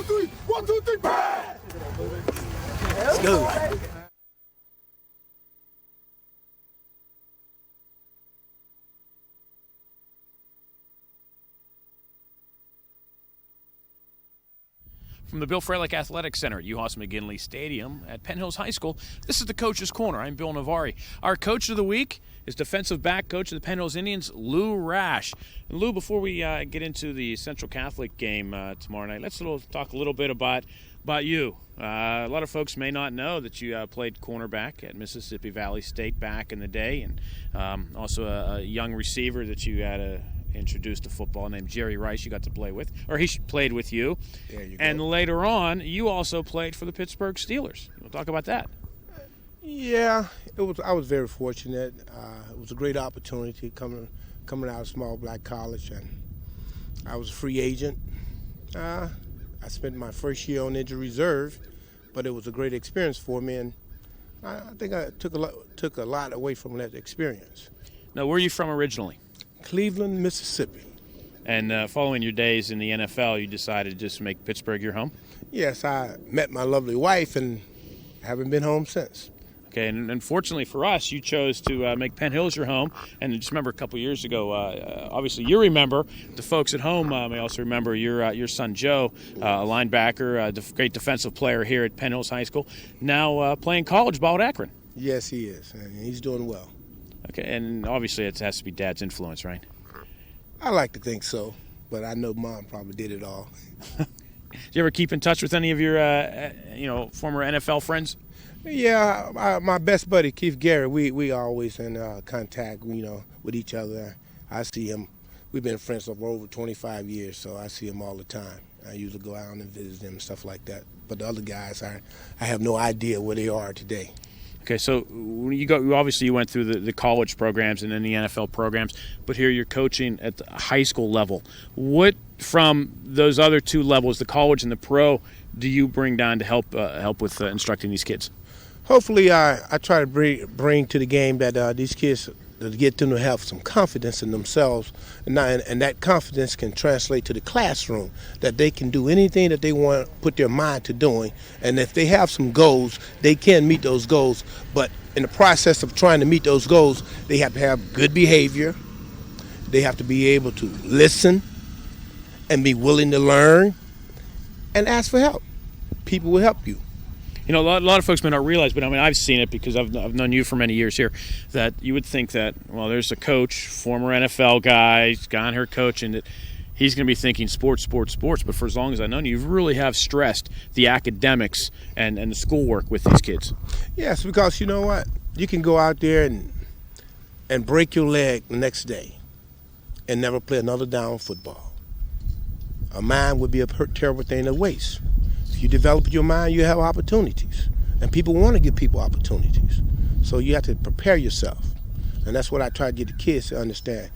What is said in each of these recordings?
three. 1, 2, 3. Pass. Let's go. From the Bill Freilich Athletic Center at Uhas McGinley Stadium at Penn Hills High School, this is the Coach's Corner. I'm Bill Navari. Our coach of the week is defensive back coach of the Penn Hills Indians, Lou Rash. And Lou, before we get into the Central Catholic game tomorrow night, let's talk a little bit about you. A lot of folks may not know that you played cornerback at Mississippi Valley State back in the day, and also a young receiver that you had introduced to football named Jerry Rice you got to play with, or he played with you. There you and go. Later on, you also played for the Pittsburgh Steelers. We'll talk about that. Yeah, I was very fortunate. It was a great opportunity coming out of small black college, and I was a free agent. I spent my first year on injury reserve, but it was a great experience for me, and I think I took a lot away from that experience. Now, where are you from originally? Cleveland, Mississippi. And following your days in the NFL, you decided to just make Pittsburgh your home? Yes, I met my lovely wife and haven't been home since. Okay, and unfortunately for us, you chose to make Penn Hills your home. And just remember, a couple years ago, obviously you remember. The folks at home may also remember your son Joe, a linebacker, a great defensive player here at Penn Hills High School, now playing college ball at Akron. Yes, he is, and he's doing well. Okay, and obviously it has to be Dad's influence, right? I like to think so, but I know Mom probably did it all. Do you ever keep in touch with any of your, former NFL friends? Yeah, my best buddy Keith Garrett. We always in contact, with each other. I see him. We've been friends for over 25 years, so I see him all the time. I usually go out and visit them and stuff like that. But the other guys, I have no idea where they are today. Okay, so when you went through the college programs and then the NFL programs, but here you're coaching at the high school level. What from those other two levels, the college and the pro, do you bring down to help with instructing these kids? Hopefully, I try to bring to the game that these kids, to get them to have some confidence in themselves, and that confidence can translate to the classroom, that they can do anything that they want to put their mind to doing, and if they have some goals, they can meet those goals, but in the process of trying to meet those goals, they have to have good behavior, they have to be able to listen and be willing to learn and ask for help. People will help you. You know, a lot of folks may not realize, but I mean, I've seen it because I've known you for many years here, that you would think that, well, there's a coach, former NFL guy, he's gone here coaching, that he's going to be thinking sports. But for as long as I've known you, you really have stressed the academics and the schoolwork with these kids. Yes, because you know what? You can go out there and break your leg the next day and never play another down football. A mind would be a terrible thing to waste. If you develop your mind, you have opportunities. And people want to give people opportunities. So you have to prepare yourself. And that's what I try to get the kids to understand.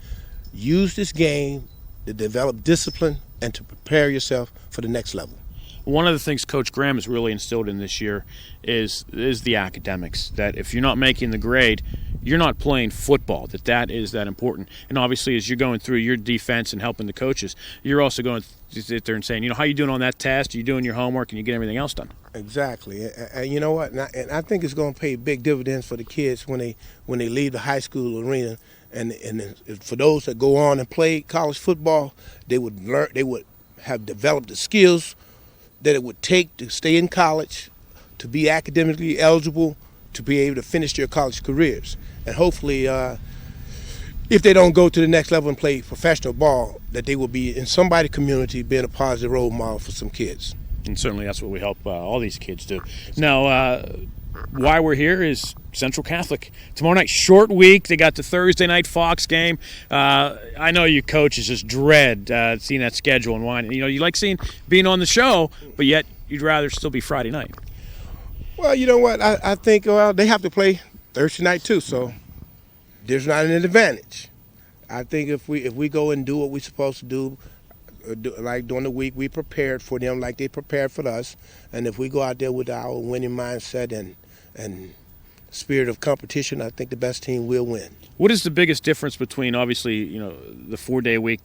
Use this game to develop discipline and to prepare yourself for the next level. One of the things Coach Graham has really instilled in this year is the academics, that if you're not making the grade, you're not playing football, that is that important. And obviously, as you're going through your defense and helping the coaches, you're also going to sit there and saying, how you doing on that test? Are you doing your homework? And you get everything else done? Exactly. And you know what? And I think it's going to pay big dividends for the kids when they leave the high school arena. And for those that go on and play college football, they would have developed the skills that it would take to stay in college, to be academically eligible, to be able to finish their college careers. And hopefully, if they don't go to the next level and play professional ball, that they will be in somebody's community being a positive role model for some kids. And certainly that's what we help all these kids do. Now, why we're here is Central Catholic. Tomorrow night, short week. They got the Thursday night Fox game. I know you coaches just dread seeing that schedule and why. You like being on the show, but yet you'd rather still be Friday night. Well, you know what? I think they have to play Thursday night too, so there's not an advantage. I think if we go and do what we're supposed to do, like during the week, we prepared for them like they prepared for us, and if we go out there with our winning mindset and spirit of competition, I think the best team will win. What is the biggest difference between, obviously, the 4-day week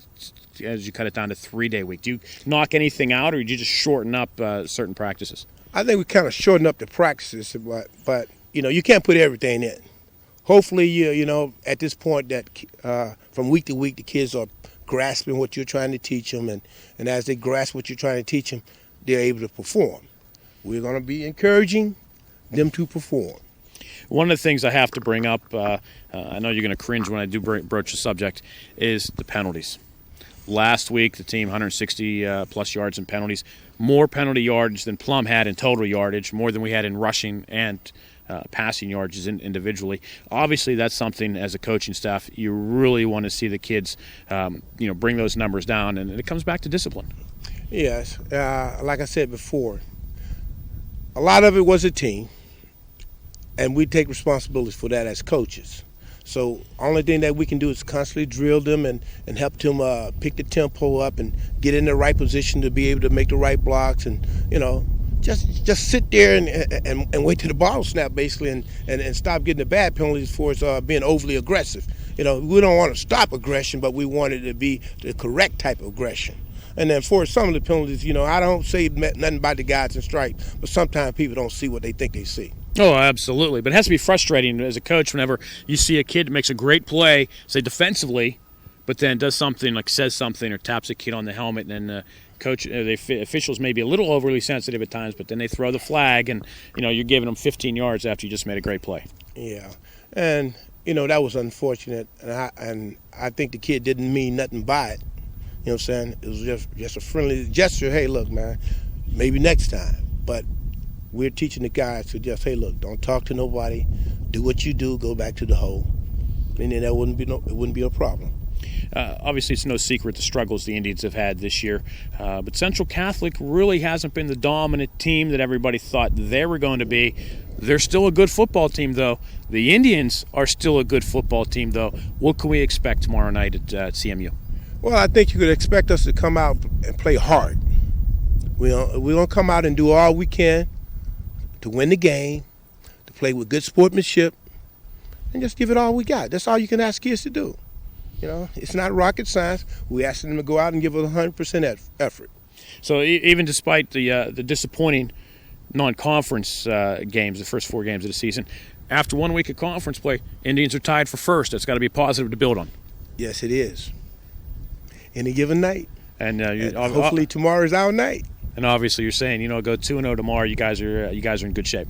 as you cut it down to 3-day week? Do you knock anything out, or do you just shorten up certain practices? I think we kind of shorten up the practices, but you can't put everything in. Hopefully, at this point that from week to week the kids are grasping what you're trying to teach them, and as they grasp what you're trying to teach them, they're able to perform. We're going to be encouraging them to perform. One of the things I have to bring up, I know you're going to cringe when I do broach the subject, is the penalties. Last week, the team 160-plus yards in penalties, more penalty yardage than Plum had in total yardage, more than we had in rushing and passing yards individually. Obviously, that's something as a coaching staff you really want to see the kids, bring those numbers down, and it comes back to discipline. Yes, like I said before, a lot of it was a team, and we take responsibility for that as coaches. So only thing that we can do is constantly drill them and help them pick the tempo up and get in the right position to be able to make the right blocks, and just sit there and wait till the ball snap basically, and stop getting the bad penalties for us being overly aggressive. We don't want to stop aggression, but we want it to be the correct type of aggression. And then for some of the penalties, I don't say nothing about the guys in stripes, but sometimes people don't see what they think they see. Oh, absolutely. But it has to be frustrating as a coach whenever you see a kid that makes a great play, say defensively, but then does something like says something or taps a kid on the helmet, and then the officials may be a little overly sensitive at times, but then they throw the flag, and you're giving them 15 yards after you just made a great play. Yeah, and that was unfortunate, and I think the kid didn't mean nothing by it. You know what I'm saying? It was just a friendly gesture. Hey, look, man, maybe next time. But we're teaching the guys to just, hey, look, don't talk to nobody. Do what you do. Go back to the hole, and then it wouldn't be a problem. Obviously, it's no secret the struggles the Indians have had this year, but Central Catholic really hasn't been the dominant team that everybody thought they were going to be. They're still a good football team, though. The Indians are still a good football team, though. What can we expect tomorrow night at CMU? Well, I think you could expect us to come out and play hard. We're going to come out and do all we can to win the game, to play with good sportsmanship, and just give it all we got. That's all you can ask kids to do. It's not rocket science. We're asking them to go out and give it 100% effort. So even despite the disappointing non-conference games, the first 4 games of the season, after 1 week of conference play, Indians are tied for first. That's got to be positive to build on. Yes, it is. Any given night. And hopefully tomorrow is our night. And obviously you're saying, go 2-0 tomorrow. You guys are in good shape.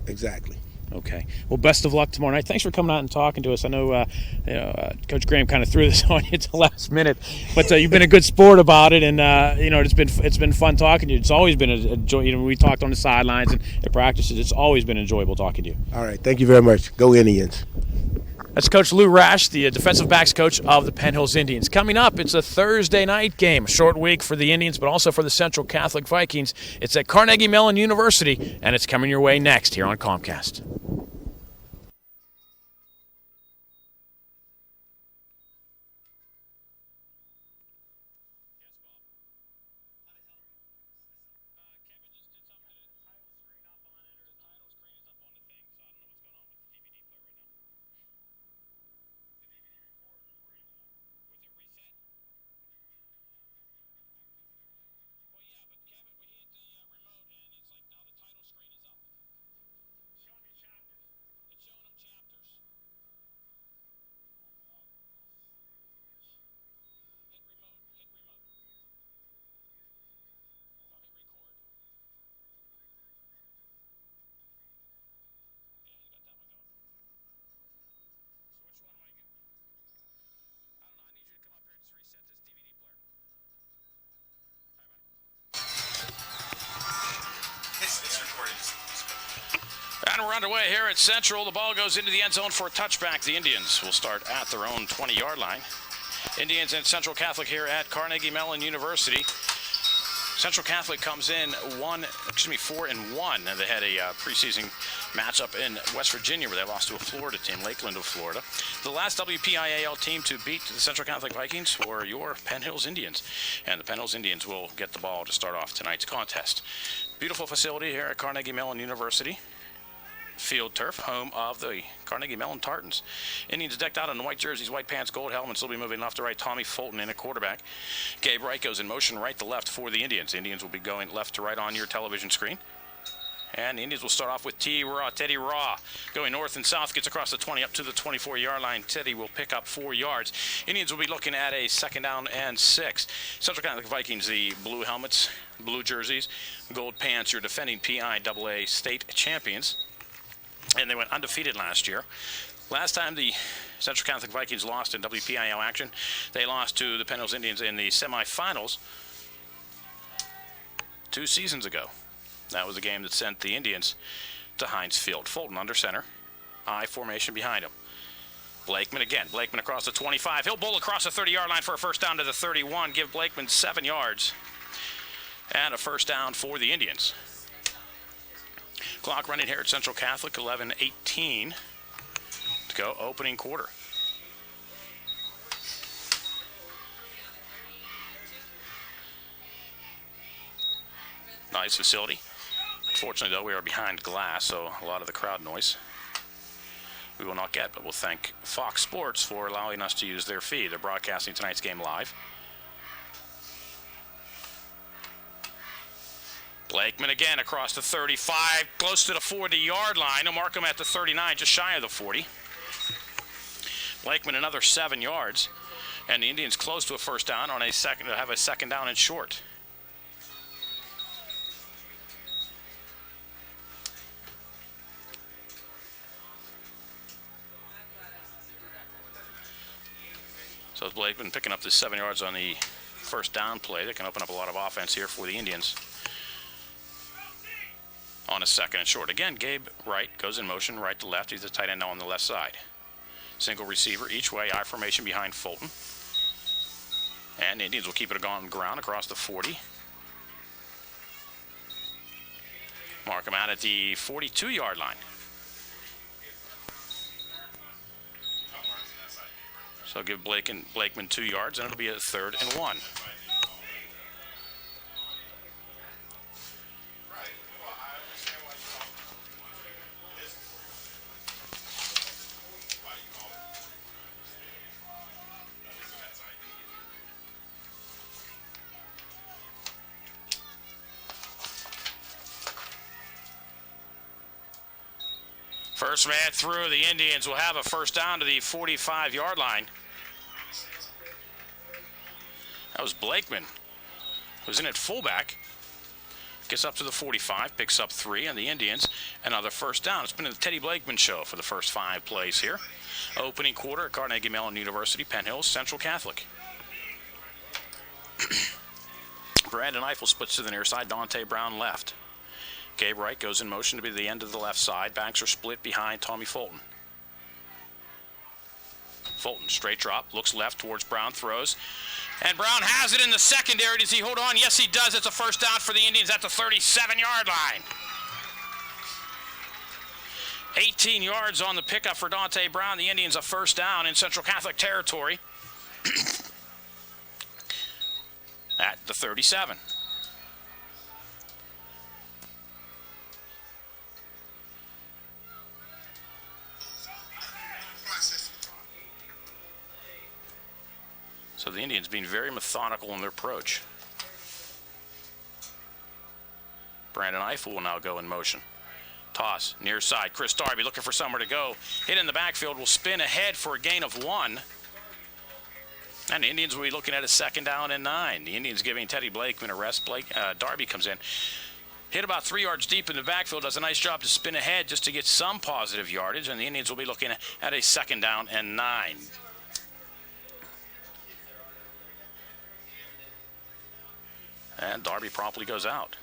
Exactly. Okay. Well, best of luck tomorrow night. Thanks for coming out and talking to us. I know, Coach Graham kind of threw this on you at the last minute, but you've been a good sport about it, and it's been fun talking to you. It's always been a joy. We talked on the sidelines and at practices. It's always been enjoyable talking to you. All right. Thank you very much. Go Indians. That's Coach Lou Rash, the defensive backs coach of the Penn Hills Indians. Coming up, it's a Thursday night game. Short week for the Indians, but also for the Central Catholic Vikings. It's at Carnegie Mellon University, and it's coming your way next here on Comcast. And we're underway here at Central. The ball goes into the end zone for a touchback. The Indians will start at their own 20-yard line. Indians and Central Catholic here at Carnegie Mellon University. Central Catholic comes in 4-1. They had a preseason matchup in West Virginia where they lost to a Florida team, Lakeland of Florida. The last WPIAL team to beat the Central Catholic Vikings were your Penn Hills Indians. And the Penn Hills Indians will get the ball to start off tonight's contest. Beautiful facility here at Carnegie Mellon University. Field turf, home of the Carnegie Mellon Tartans. Indians decked out in white jerseys, white pants, gold helmets. They'll be moving left to right. Tommy Fulton in a quarterback. Gabe Wright goes in motion right to left for the Indians. Indians will be going left to right on your television screen. And the Indians will start off with Teddy Raw, going north and south, gets across the 20 up to the 24-yard line. Teddy will pick up 4 yards. Indians will be looking at a 2nd down and 6. Central Catholic Vikings, the blue helmets, blue jerseys, gold pants, your defending PIAA state champions. And they went undefeated last year. Last time the Central Catholic Vikings lost in WPIAL action, they lost to the Penn Indians in the semifinals 2 seasons ago. That was the game that sent the Indians to Heinz Field. Fulton under center. I formation behind him. Blakeman again. Blakeman across the 25. He'll bowl across the 30-yard line for a 1st down to the 31. Give Blakeman 7 yards. And a 1st down for the Indians. Clock running here at Central Catholic. 11:18 to go. Opening quarter. Nice facility. Unfortunately, though, we are behind glass, so a lot of the crowd noise we will not get, but we'll thank Fox Sports for allowing us to use their feed. They're broadcasting tonight's game live. Blakeman again across the 35, close to the 40-yard line. He'll mark him at the 39, just shy of the 40. Blakeman another 7 yards, and the Indians close to a 1st down on a second to have a 2nd down and short. So it's Blakeman picking up the 7 yards on the 1st down play. That can open up a lot of offense here for the Indians. On a 2nd and short. Again, Gabe Wright goes in motion right to left. He's the tight end now on the left side. Single receiver each way. I formation behind Fulton. And the Indians will keep it on ground across the 40. Mark him out at the 42-yard line. So give Blakeman 2 yards, and it'll be a 3rd and 1. First man through, the Indians will have a 1st down to the 45-yard line. That was Blakeman, who's in at fullback. Gets up to the 45, picks up 3, and the Indians another 1st down. It's been the Teddy Blakeman show for the first 5 plays here. Opening quarter at Carnegie Mellon University, Penn Hills, Central Catholic. Brandon Eiffel splits to the near side, Dante Brown left. Gabe Wright goes in motion to be the end of the left side. Backs are split behind Tommy Fulton. Fulton, straight drop, looks left towards Brown, throws. And Brown has it in the secondary. Does he hold on? Yes, he does. It's a 1st down for the Indians at the 37-yard line. 18 yards on the pickup for Dante Brown. The Indians a 1st down in Central Catholic territory at the 37. So the Indians being very methodical in their approach. Brandon Eiffel will now go in motion. Toss, near side. Chris Darby looking for somewhere to go. Hit in the backfield, will spin ahead for a gain of 1. And the Indians will be looking at a 2nd down and 9. The Indians giving Teddy Blakeman a rest. Darby comes in. Hit about 3 yards deep in the backfield. Does a nice job to spin ahead just to get some positive yardage. And the Indians will be looking at a 2nd down and 9. And Darby promptly goes out.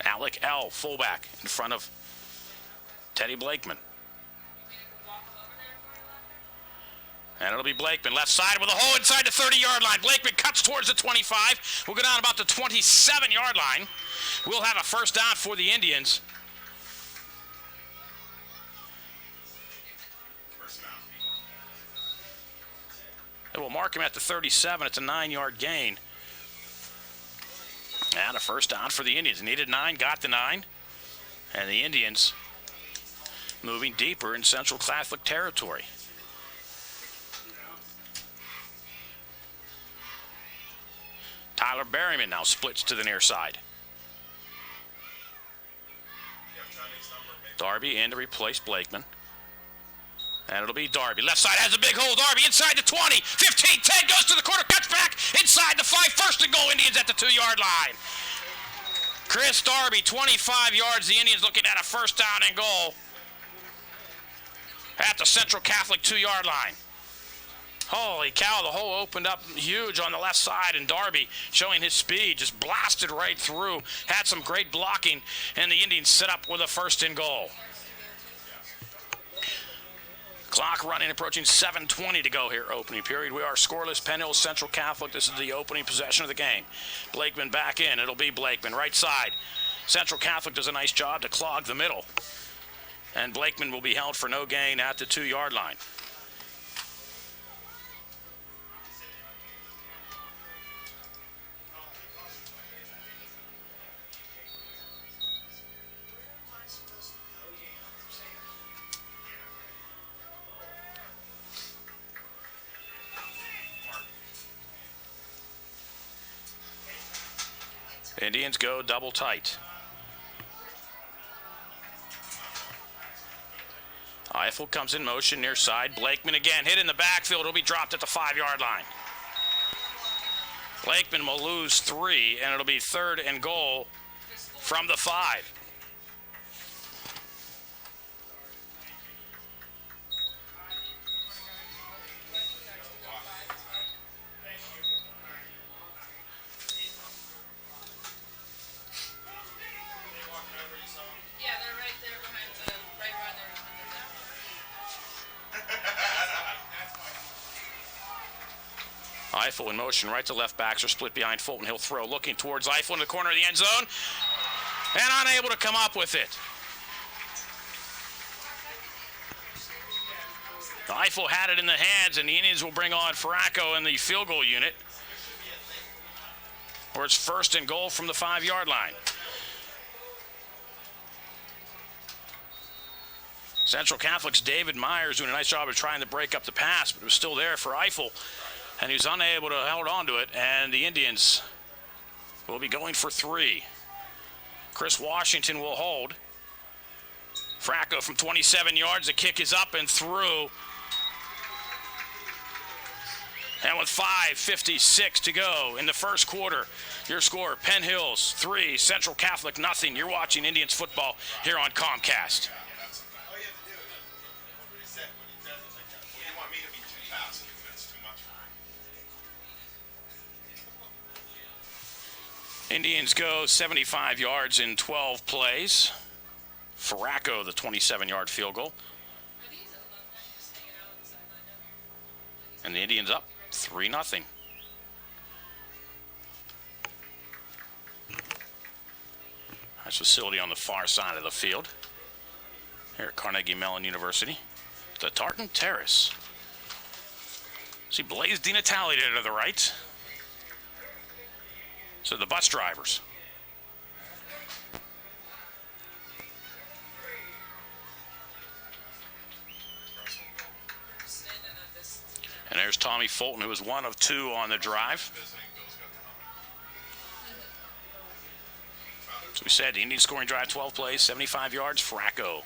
Alec L., fullback, in front of Teddy Blakeman. And it'll be Blakeman, left side with a hole inside the 30-yard line. Blakeman cuts towards the 25. We'll go down about the 27-yard line. We'll have a 1st down for the Indians. It will mark him at the 37. It's a 9-yard gain. And a first down for the Indians. Needed 9, got the 9. And the Indians moving deeper in Central Catholic territory. Tyler Berryman now splits to the near side. Darby in to replace Blakeman. And it'll be Darby. Left side has a big hole. Darby inside the 20, 15, 10, goes to the corner, cuts back inside the 5. First and goal, Indians at the 2-yard line. Chris Darby, 25 yards. The Indians looking at a first down and goal at the Central Catholic 2-yard line. Holy cow, the hole opened up huge on the left side, and Darby, showing his speed, just blasted right through. Had some great blocking, and the Indians set up with a first and goal. Clock running, approaching 7:20 to go here, opening period. We are scoreless, Penn Hills Central Catholic. This is the opening possession of the game. Blakeman back in. It'll be Blakeman, right side. Central Catholic does a nice job to clog the middle. And Blakeman will be held for no gain at the 2-yard line. Indians go double tight. Eiffel comes in motion near side. Blakeman again hit in the backfield. It'll be dropped at the 5-yard line. Blakeman will lose 3, and it'll be 3rd and goal from the 5. Eiffel in motion, right to left. Backs are split behind Fulton. He'll throw, looking towards Eiffel in the corner of the end zone, and unable to come up with it. Eiffel had it in the hands, and the Indians will bring on Farraco in the field goal unit, where it's 1st and goal from the 5-yard line. Central Catholic's David Myers doing a nice job of trying to break up the pass, but it was still there for Eiffel, and he was unable to hold on to it, and the Indians will be going for 3. Chris Washington will hold. Fracco from 27 yards. The kick is up and through. And with 5:56 to go in the first quarter, your score, Penn Hills 3, Central Catholic nothing. You're watching Indians football here on Comcast. Indians go 75 yards in 12 plays. Farraco, the 27-yard field goal. And the Indians up 3-0. Nice facility on the far side of the field here at Carnegie Mellon University. The Tartan Terrace. See Blaze DiNatale there to the right. So the bus drivers. And there's Tommy Fulton, who was 1 of 2 on the drive. So we said the Indian scoring drive, 12 plays, 75 yards. Fracco,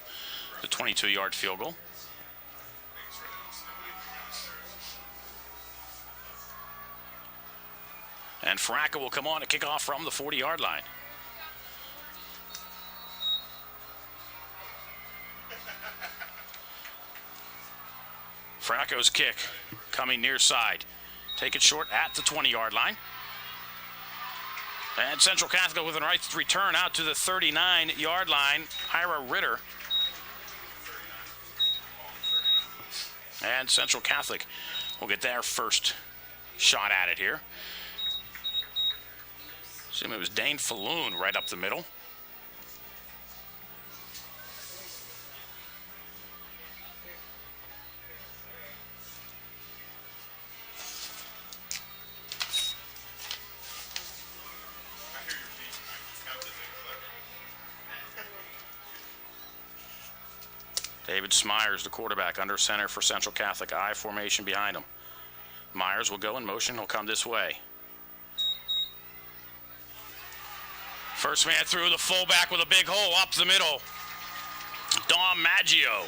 the 22-yard field goal. And Farraco will come on to kick off from the 40-yard line. Farraco's kick coming near side. Take it short at the 20-yard line. And Central Catholic with a right return out to the 39-yard line. Ira Ritter. And Central Catholic will get their first shot at it here. Assume it was Dane Falloon right up the middle. David Smyers, the quarterback, under center for Central Catholic. I formation behind him. Myers will go in motion. He'll come this way. First man through, the fullback with a big hole up the middle. Dom Maggio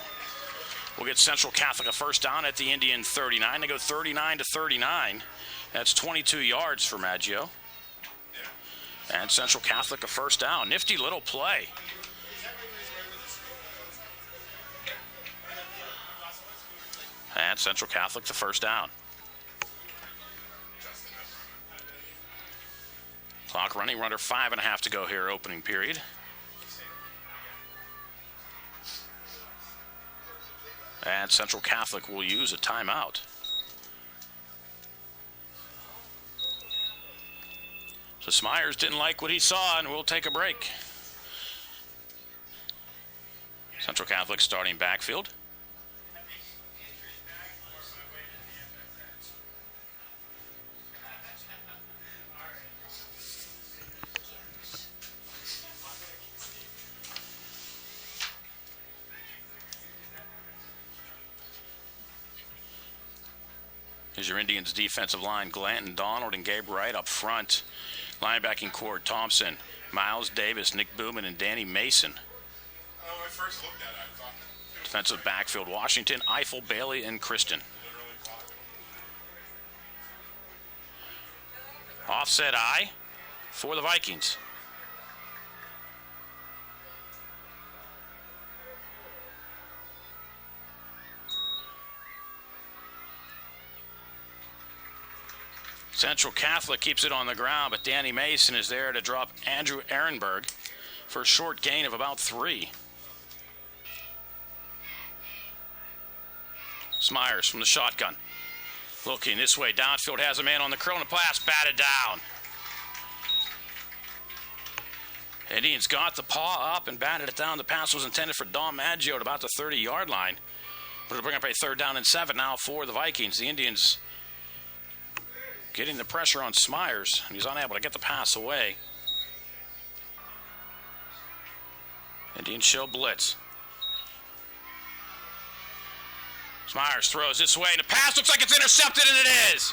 will get Central Catholic a first down at the Indian 39. They go 39-39. That's 22 yards for Maggio. And Central Catholic a first down. Nifty little play. And Central Catholic the first down. Clock running, under 5.5 to go here, opening period. And Central Catholic will use a timeout. So Smyers didn't like what he saw, and we'll take a break. Central Catholic starting backfield. Here's your Indians defensive line. Glanton, Donald, and Gabe Wright up front. Linebacking core, Thompson, Miles Davis, Nick Booman, and Danny Mason. I first looked at it, I thought. Defensive backfield, Washington, Eiffel, Bailey, and Kristen. Offset I for the Vikings. Central Catholic keeps it on the ground, but Danny Mason is there to drop Andrew Ehrenberg for a short gain of about 3. Smyers from the shotgun. Looking this way, downfield has a man on the curl and the pass batted down. Indians got the paw up and batted it down. The pass was intended for Dom Maggio at about the 30-yard line, but it'll bring up a 3rd down and 7 now for the Vikings. The Indians getting the pressure on Smyers, and he's unable to get the pass away. Indians show blitz. Smyers throws this way, and the pass looks like it's intercepted, and it is.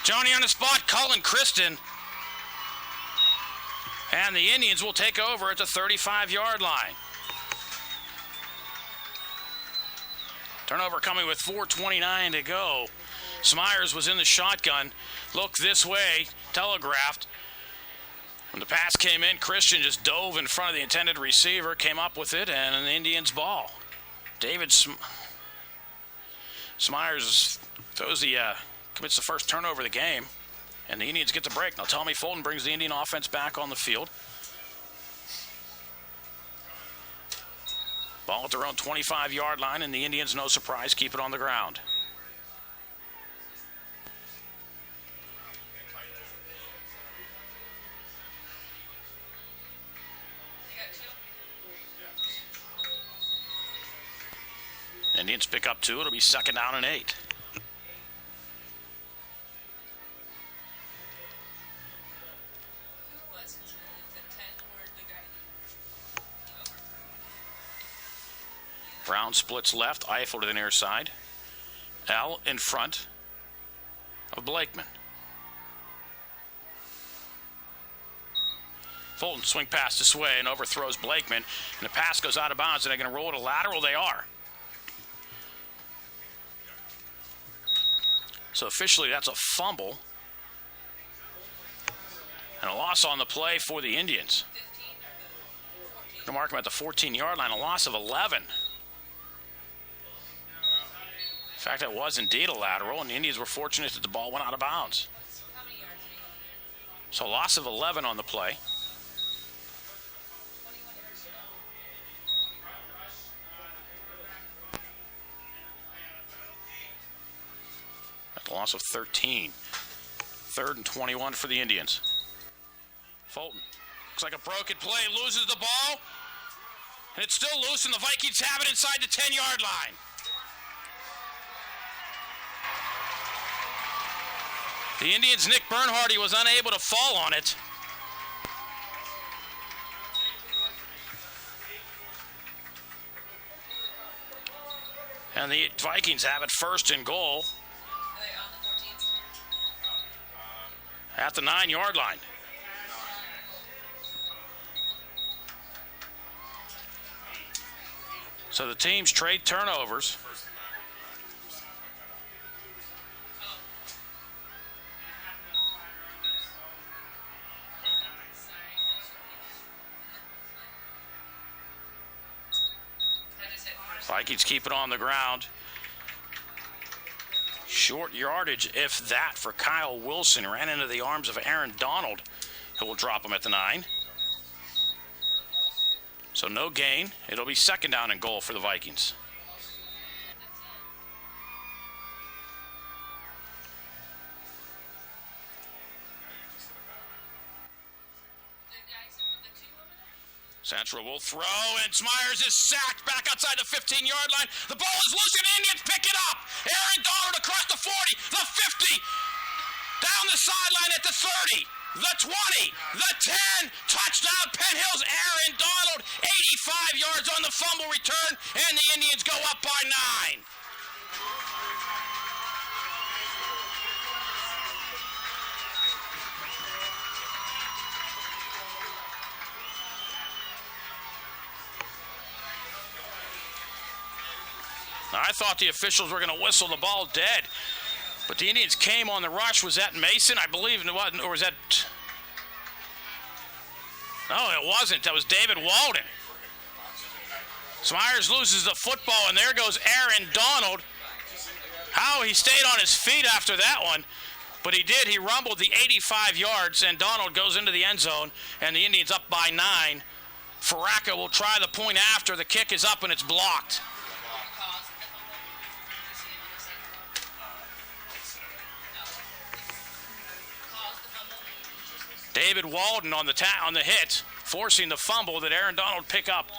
Johnny on the spot, Cullen Kristen. And the Indians will take over at the 35-yard line. Turnover coming with 4:29 to go. Smyers was in the shotgun. Look this way, telegraphed. When the pass came in, Christian just dove in front of the intended receiver, came up with it, and an Indians ball. David Smyers commits the first turnover of the game, and the Indians get the break. Now Tommy Fulton brings the Indian offense back on the field. Ball at their own 25-yard line, and the Indians, no surprise, keep it on the ground. Indians pick up 2. It'll be 2nd down and 8. Brown splits left, Eiffel to the near side. L in front of Blakeman. Fulton swing pass this way and overthrows Blakeman, and the pass goes out of bounds, and they're going to roll it a lateral. They are. So officially, that's a fumble and a loss on the play for the Indians. Going to mark him at the 14-yard line, a loss of 11. In fact, it was indeed a lateral, and the Indians were fortunate that the ball went out of bounds. So a loss of 11 on the play. A loss of 13. 3rd and 21 for the Indians. Fulton. Looks like a broken play. Loses the ball. And it's still loose, and the Vikings have it inside the 10-yard line. The Indians' Nick Bernhardy was unable to fall on it. And the Vikings have it first and goal at the 9-yard line. So the teams trade turnovers. Vikings keep it on the ground. Short yardage, if that, for Kyle Wilson. Ran into the arms of Aaron Donald, who will drop him at the 9. So no gain. It'll be second down and goal for the Vikings. Central will throw, and Smyers is sacked back outside the 15-yard line. The ball is loose, and Indians pick it up. Aaron Donald across the 40, the 50, down the sideline at the 30, the 20, the 10. Touchdown, Penn Hills. Aaron Donald, 85 yards on the fumble return, and the Indians go up by 9. I thought the officials were going to whistle the ball dead, but the Indians came on the rush. Was that Mason? I believe it wasn't, or was that? No, it wasn't. That was David Walden. Smyers loses the football, and there goes Aaron Donald. How he stayed on his feet after that one, but he did. He rumbled the 85 yards, and Donald goes into the end zone, and the Indians up by 9. Faraka will try the point after. The kick is up, and it's blocked. David Walden on the hit, forcing the fumble that Aaron Donald pick up,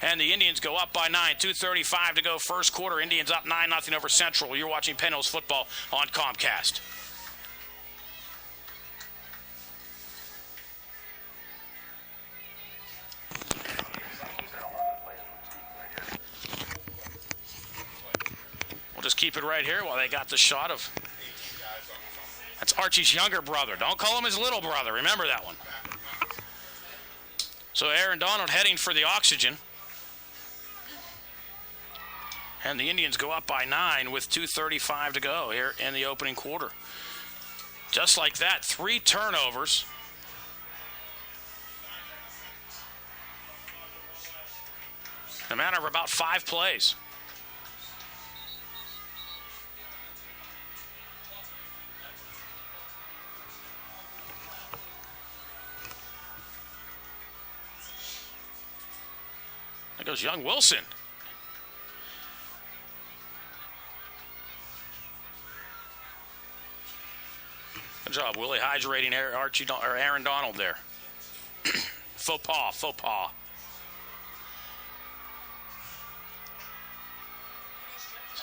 and the Indians go up by 9. 2:35 to go, first quarter. Indians up 9-0 over Central. You're watching Penn Hills football on Comcast. We'll just keep it right here while they got the shot of. That's Archie's younger brother. Don't call him his little brother. Remember that one. So Aaron Donald heading for the oxygen. And the Indians go up by 9 with 2:35 to go here in the opening quarter. Just like that, 3 turnovers. In a matter of about 5 plays. There goes young Wilson. Good job, Willie, hydrating Aaron Donald there. Faux pas. So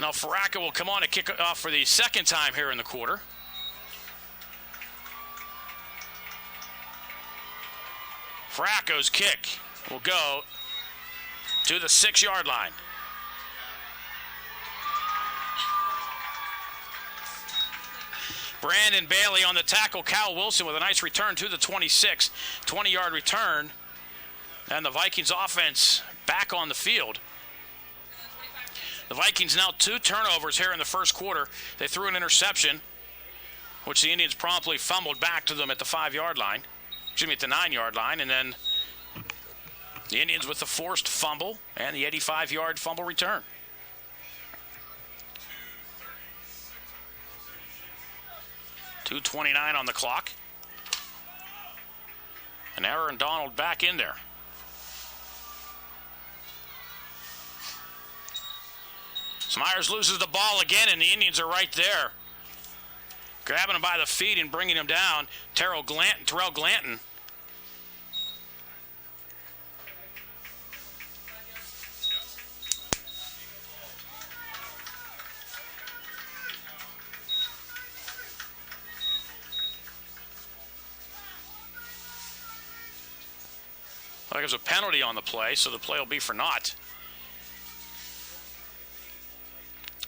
now Faraka will come on to kick off for the second time here in the quarter. Faraca's kick will go to the 6-yard line. Brandon Bailey on the tackle. Cal Wilson with a nice return to the 26. 20-yard return. And the Vikings offense back on the field. The Vikings now 2 turnovers here in the first quarter. They threw an interception, which the Indians promptly fumbled back to them at the 5-yard line. Excuse me, at the 9-yard line. And then the Indians with the forced fumble and the 85-yard fumble return. .229 on the clock. And Aaron Donald back in there. Smyers loses the ball again, and the Indians are right there. Grabbing him by the feet and bringing him down. Terrell Glanton. There's a penalty on the play, so the play will be for naught.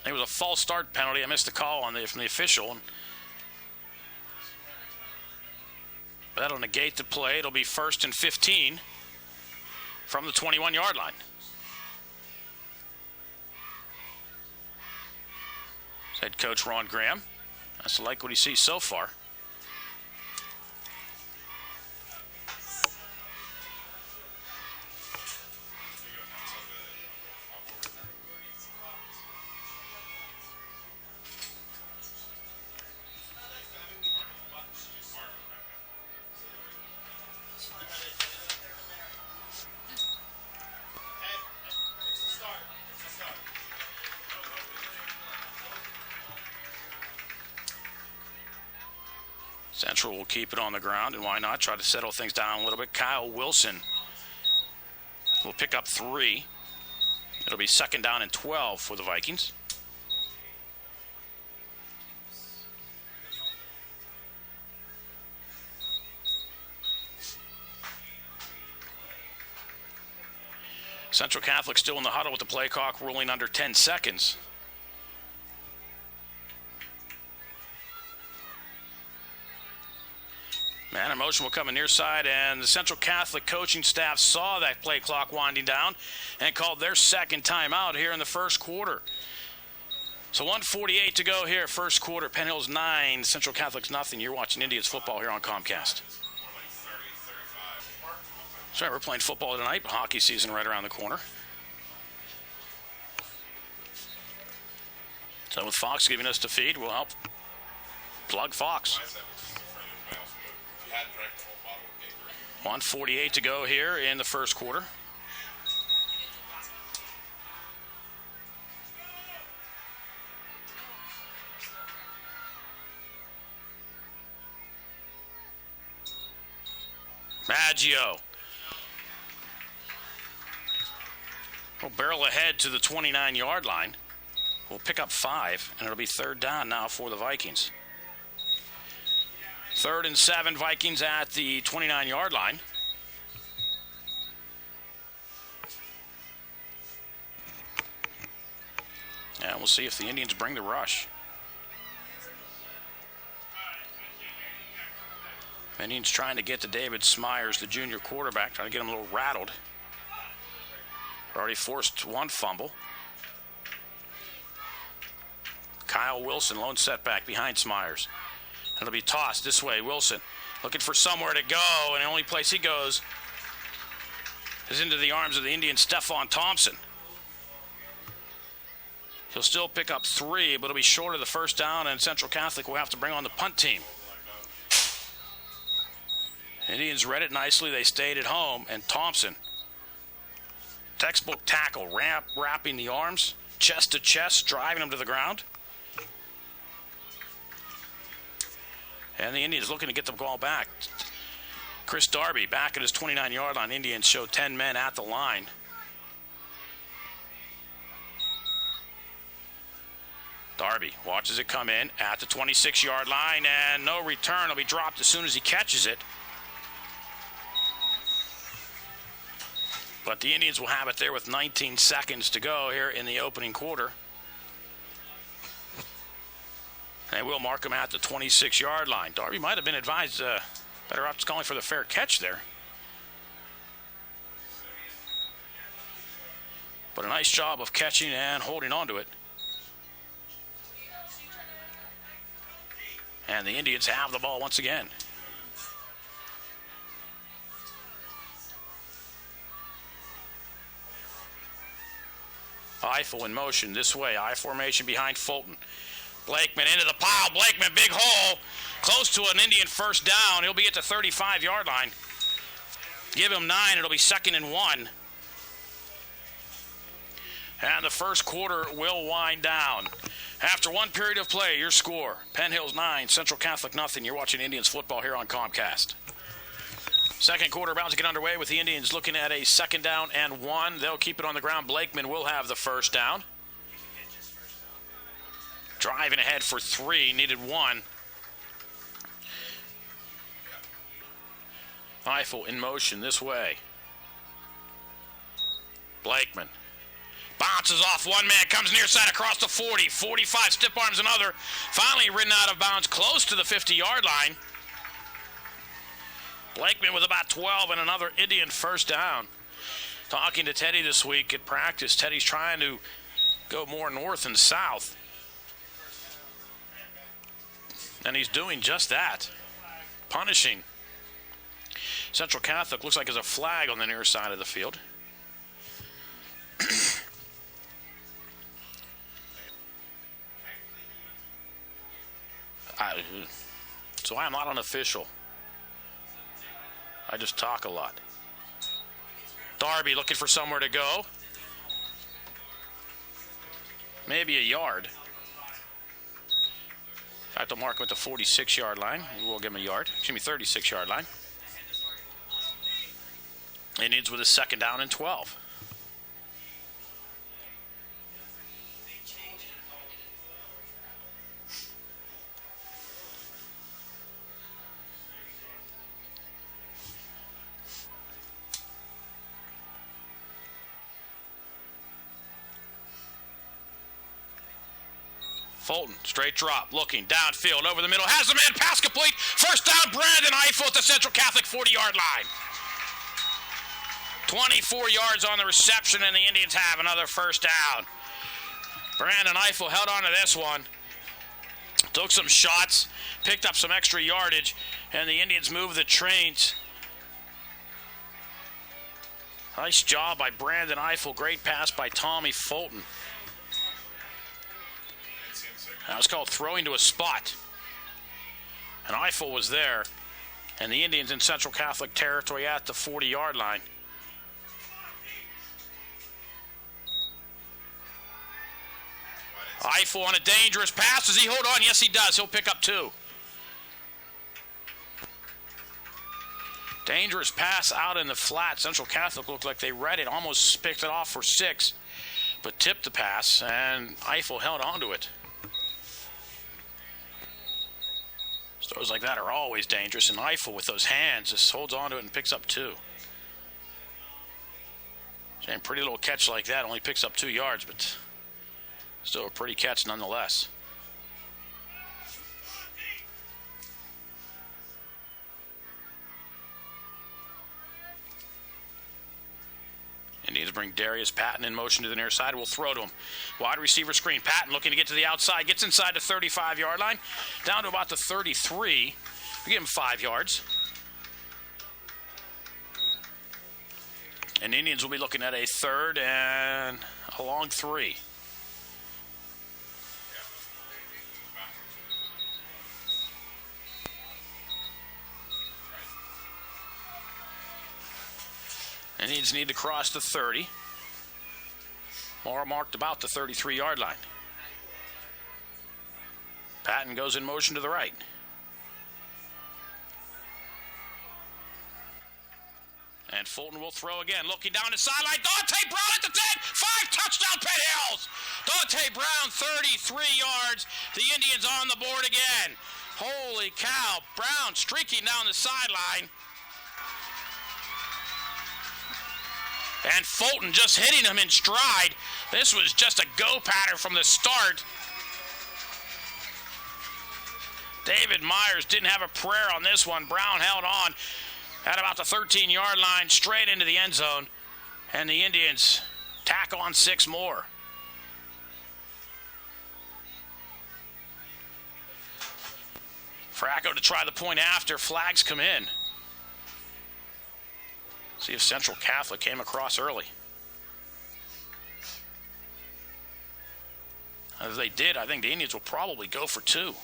It was a false start penalty. I missed the call from the official. That'll negate the play. It'll be 1st and 15 from the 21-yard line. Head coach Ron Graham. That's like what he sees so far. Central will keep it on the ground, and why not try to settle things down a little bit. Kyle Wilson will pick up 3. It'll be 2nd down and 12 for the Vikings. Central Catholic still in the huddle with the play clock ruling under 10 seconds. Man in motion will come in near side, and the Central Catholic coaching staff saw that play clock winding down and called their second timeout here in the first quarter. So 1:48 to go here, first quarter. Penn Hills 9, Central Catholics nothing. You're watching Indians football here on Comcast. That's right, we're playing football tonight. Hockey season right around the corner. So with Fox giving us the feed, we'll help plug Fox. 1:48 to go here in the first quarter. Maggio will barrel ahead to the 29-yard line. We'll pick up 5, and it'll be 3rd down now for the Vikings. 3rd and 7, Vikings at the 29-yard line. And we'll see if the Indians bring the rush. Indians trying to get to David Smyers, the junior quarterback, trying to get him a little rattled. Already forced 1 fumble. Kyle Wilson, lone setback behind Smyers. It'll be tossed this way. Wilson looking for somewhere to go, and the only place he goes is into the arms of the Indian Stephon Thompson. He'll still pick up 3, but it'll be short of the first down, and Central Catholic will have to bring on the punt team. Indians read it nicely. They stayed at home, and Thompson, textbook tackle, wrapping the arms, chest to chest, driving him to the ground. And the Indians looking to get the ball back. Chris Darby back at his 29-yard line. Indians show 10 men at the line. Darby watches it come in at the 26-yard line, and no return. Will be dropped as soon as he catches it. But the Indians will have it there with 19 seconds to go here in the opening quarter. They will mark him at the 26-yard line. Darby might have been advised better off calling for the fair catch there. But a nice job of catching and holding on to it. And the Indians have the ball once again. Eiffel in motion this way. I formation behind Fulton. Blakeman into the pile. Blakeman, big hole. Close to an Indian first down. He'll be at the 35-yard line. Give him 9. It'll be 2nd and 1. And the first quarter will wind down. After 1 period of play, your score, Penn Hills 9, Central Catholic nothing. You're watching Indians football here on Comcast. Second quarter about to get underway with the Indians looking at a 2nd down and 1. They'll keep it on the ground. Blakeman will have the first down. Driving ahead for 3, needed 1. Eiffel in motion this way. Blakeman Bounces off one man, comes near side across the 40, 45, stiff arms another. Finally ridden out of bounds close to the 50-yard line. Blakeman with about 12 and another Indian first down. Talking to Teddy this week at practice, Teddy's trying to go more north and south. And he's doing just that. Punishing. Central Catholic looks like there's a flag on the near side of the field. So I'm not an official. I just talk a lot. Darby looking for somewhere to go. Maybe a yard. I have to mark him at the 46-yard line. We'll give him a yard. Excuse me, 36-yard line. Indians with a second down and 12. Fulton, straight drop, looking downfield, over the middle, has a man, pass complete, first down, Brandon Eiffel at the Central Catholic 40-yard line. 24 yards on the reception, and the Indians have another first down. Brandon Eiffel held on to this one, took some shots, picked up some extra yardage, and the Indians move the trains. Nice job by Brandon Eiffel, great pass by Tommy Fulton. That was called throwing to a spot. And Eiffel was there. And the Indians in Central Catholic territory at the 40-yard line. Eiffel on a dangerous pass. Does he hold on? Yes, he does. He'll pick up 2. Dangerous pass out in the flat. Central Catholic looked like they read it. Almost picked it off for 6. But tipped the pass. And Eiffel held on to it. Throws like that are always dangerous, and Eiffel with those hands just holds on to it and picks up 2. Saying pretty little catch like that, only picks up 2 yards, but still a pretty catch nonetheless. Indians bring Darius Patton in motion to the near side. We'll throw to him. Wide receiver screen. Patton looking to get to the outside. Gets inside the 35-yard line. Down to about the 33. We give him 5 yards. And Indians will be looking at a 3rd and a long 3. Indians need to cross the 30. Or marked about the 33-yard line. Patton goes in motion to the right. And Fulton will throw again. Looking down the sideline. Dante Brown at the 10. 5 touchdown Penn Hills. Dante Brown 33 yards. The Indians on the board again. Holy cow. Brown streaking down the sideline. And Fulton just hitting him in stride. This was just a go pattern from the start. David Myers didn't have a prayer on this one. Brown held on at about the 13-yard line, straight into the end zone. And the Indians tack on 6 more. Fracco to try the point after. Flags come in. See if Central Catholic came across early. If they did, I think the Indians will probably go for 2.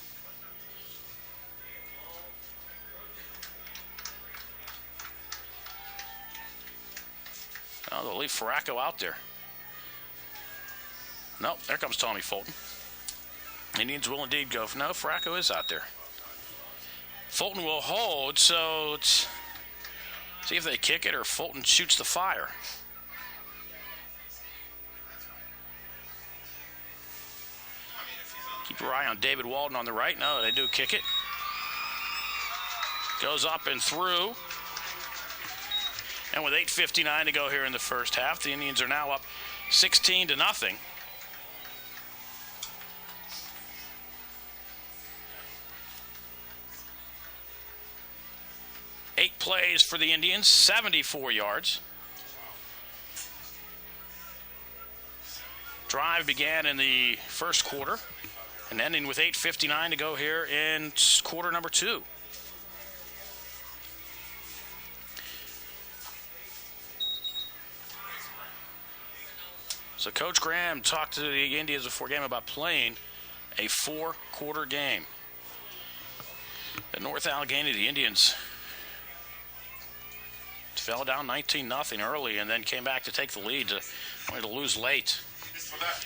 Oh, they'll leave Fracco out there. No, there comes Tommy Fulton. Indians will indeed go. No, Fracco is out there. Fulton will hold, so it's... See if they kick it or Fulton shoots the fire. Keep your eye on David Walden on the right. No, they do kick it. Goes up and through. And with 8:59 to go here in the first half, the Indians are now up 16-0. Eight plays for the Indians, 74 yards. Drive began in the first quarter and ending with 8:59 to go here in quarter number 2. So Coach Graham talked to the Indians before game about playing a 4-quarter game. At North Allegheny, the Indians fell down 19-0 early and then came back to take the lead, only to lose late.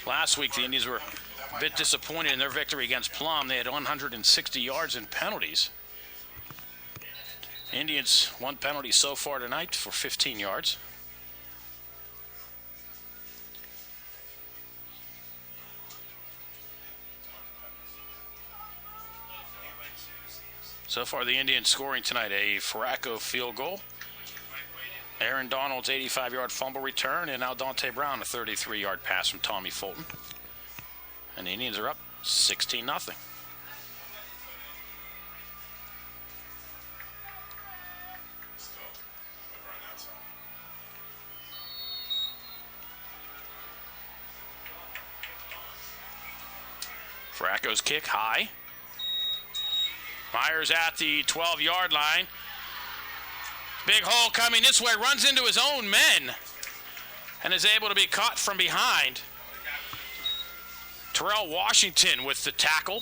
Last week, the Indians were a bit disappointed in their victory against Plum. They had 160 yards in penalties. Indians, 1 penalty so far tonight for 15 yards. So far, the Indians scoring tonight a Farraco field goal, Aaron Donald's 85-yard fumble return, and now Dante Brown a 33-yard pass from Tommy Fulton. And the Indians are up 16-0. Farraco's kick high. Myers at the 12-yard line. Big hole coming this way, runs into his own men and is able to be caught from behind. Terrell Washington with the tackle.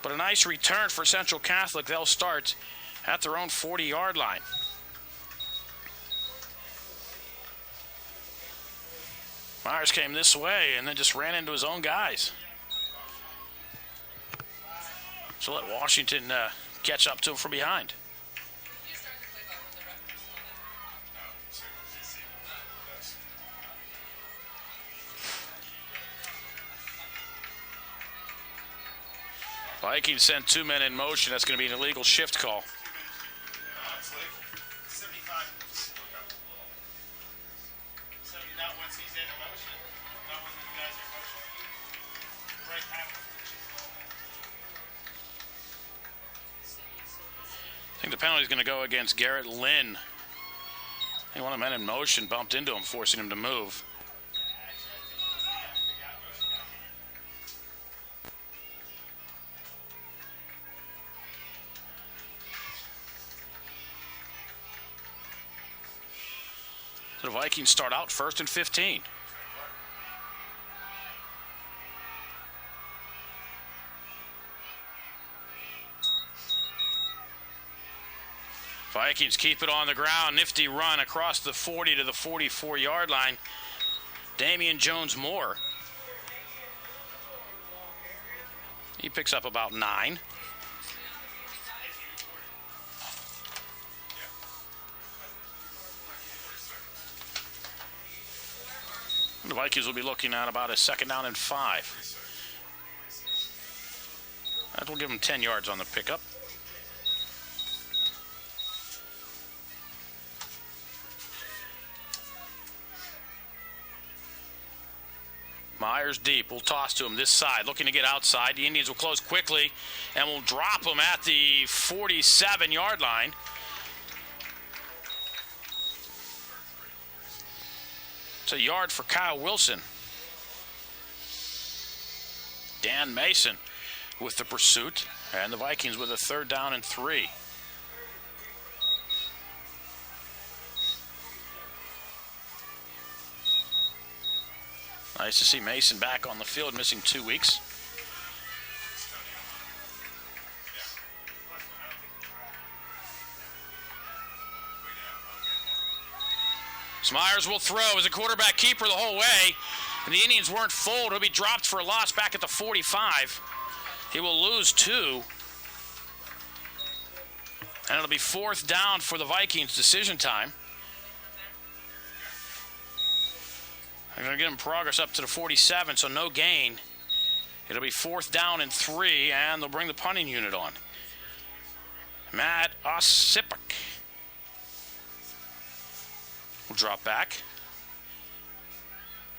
But a nice return for Central Catholic. They'll start at their own 40-yard line. Myers came this way and then just ran into his own guys. So let Washington catch up to him from behind. Vikings sent 2 men in motion. That's going to be an illegal shift call. I think the penalty is going to go against Garrett Lynn. I think one of the men in motion bumped into him, forcing him to move. So the Vikings start out 1st and 15. Vikings keep it on the ground. Nifty run across the 40 to the 44-yard line. Damian Jones-Moore. He picks up about 9. The Vikings will be looking at about a 2nd down and 5. That will give them 10 yards on the pickup. Myers deep. We'll toss to him this side, looking to get outside. The Indians will close quickly and will drop him at the 47-yard line. It's a yard for Kyle Wilson. Dan Mason with the pursuit, and the Vikings with a 3rd down and 3. Nice to see Mason back on the field, missing 2 weeks. Myers will throw as a quarterback keeper the whole way. And the Indians weren't fooled. He'll be dropped for a loss back at the 45. He will lose 2. And it'll be 4th down for the Vikings. Decision time. They're going to get him progress up to the 47, so no gain. It'll be 4th down and 3, and they'll bring the punting unit on. Matt Osipik will drop back.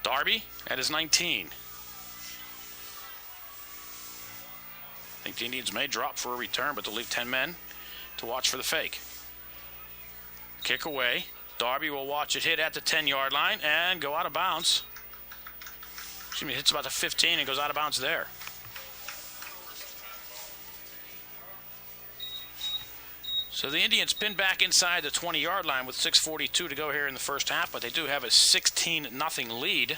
Darby at his 19. I think the Indians may drop for a return, but they'll leave 10 men to watch for the fake. Kick away. Darby will watch it hit at the 10-yard line and go out of bounds. Excuse me, hits about the 15 and goes out of bounds there. So the Indians pin back inside the 20-yard line with 6:42 to go here in the first half, but they do have a 16-0 lead.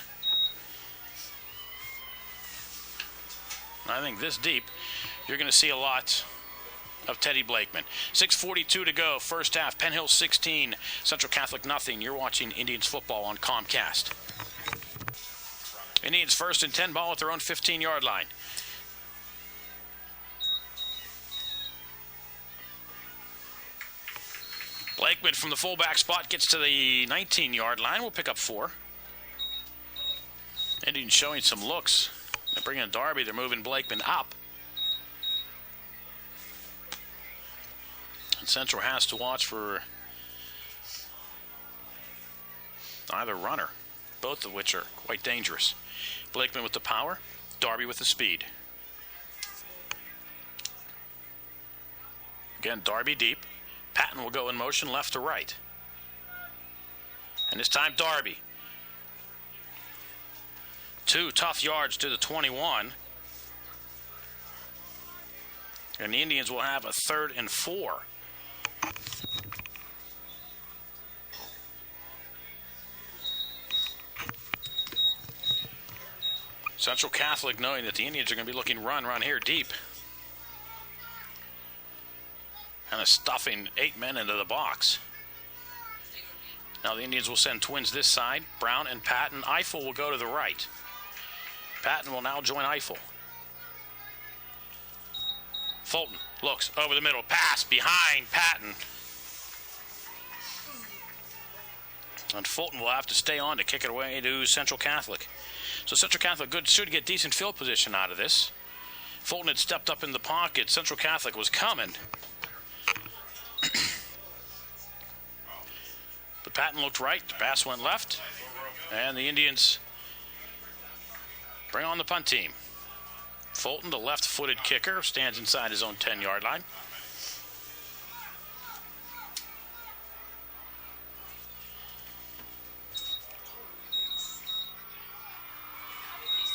I think this deep, you're going to see a lot of Teddy Blakeman. 6:42 to go, first half. Penn Hill 16, Central Catholic nothing. You're watching Indians football on Comcast. Indians first and 10, ball at their own 15-yard line. Blakeman from the fullback spot gets to the 19-yard line. We'll pick up 4. Indians showing some looks. They're bringing Darby. They're moving Blakeman up. And Central has to watch for either runner, both of which are quite dangerous. Blakeman with the power, Darby with the speed. Again, Darby deep. Patton will go in motion left to right. And this time Darby. 2 tough yards to the 21. And the Indians will have a 3rd and 4. Central Catholic knowing that the Indians are going to be looking run here deep. Kind of stuffing 8 men into the box. Now the Indians will send twins this side. Brown and Patton. Eiffel will go to the right. Patton will now join Eiffel. Fulton looks over the middle. Pass behind Patton. And Fulton will have to stay on to kick it away to Central Catholic. So Central Catholic should get decent field position out of this. Fulton had stepped up in the pocket. Central Catholic was coming. But Patton looked right. The pass went left. And the Indians bring on the punt team. Fulton, the left-footed kicker, stands inside his own 10-yard line.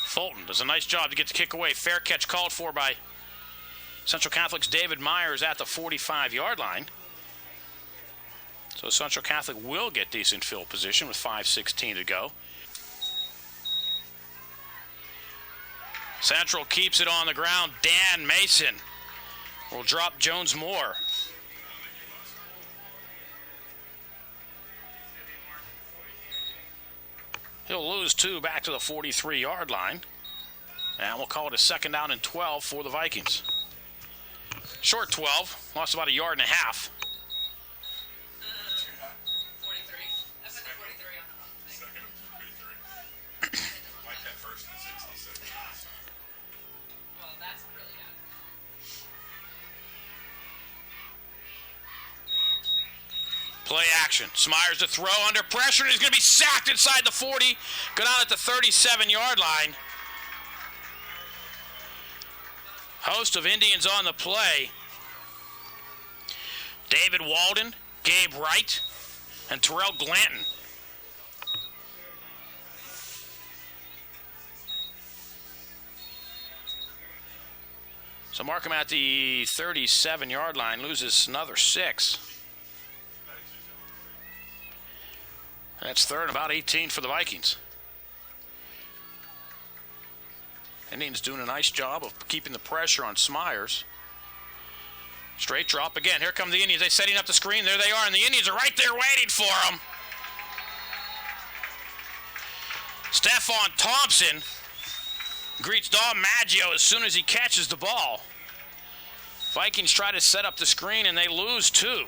Fulton does a nice job to get the kick away. Fair catch called for by Central Catholic's David Myers at the 45-yard line. So Central Catholic will get decent field position with 5:16 to go. Central keeps it on the ground. Dan Mason will drop Jones Moore. He'll lose 2 back to the 43-yard line. And we'll call it a 2nd down and 12 for the Vikings. Short 12, lost about 1.5 yards. 43. That's like a 43 on the thing. 2nd and 43. Like that 1st and 66. Well, that's really bad. Play action. Smyers to throw under pressure, and he's going to be sacked inside the 40. Go down at the 37-yard line. Host of Indians on the play. David Walden, Gabe Wright, and Terrell Glanton. So mark him at the 37-yard line, loses another 6. That's 3rd and about 18 for the Vikings. Indians doing a nice job of keeping the pressure on Smyers. Straight drop again. Here come the Indians. They're setting up the screen. There they are, and the Indians are right there waiting for them. Stephon Thompson greets Dom Maggio as soon as he catches the ball. Vikings try to set up the screen, and they lose 2.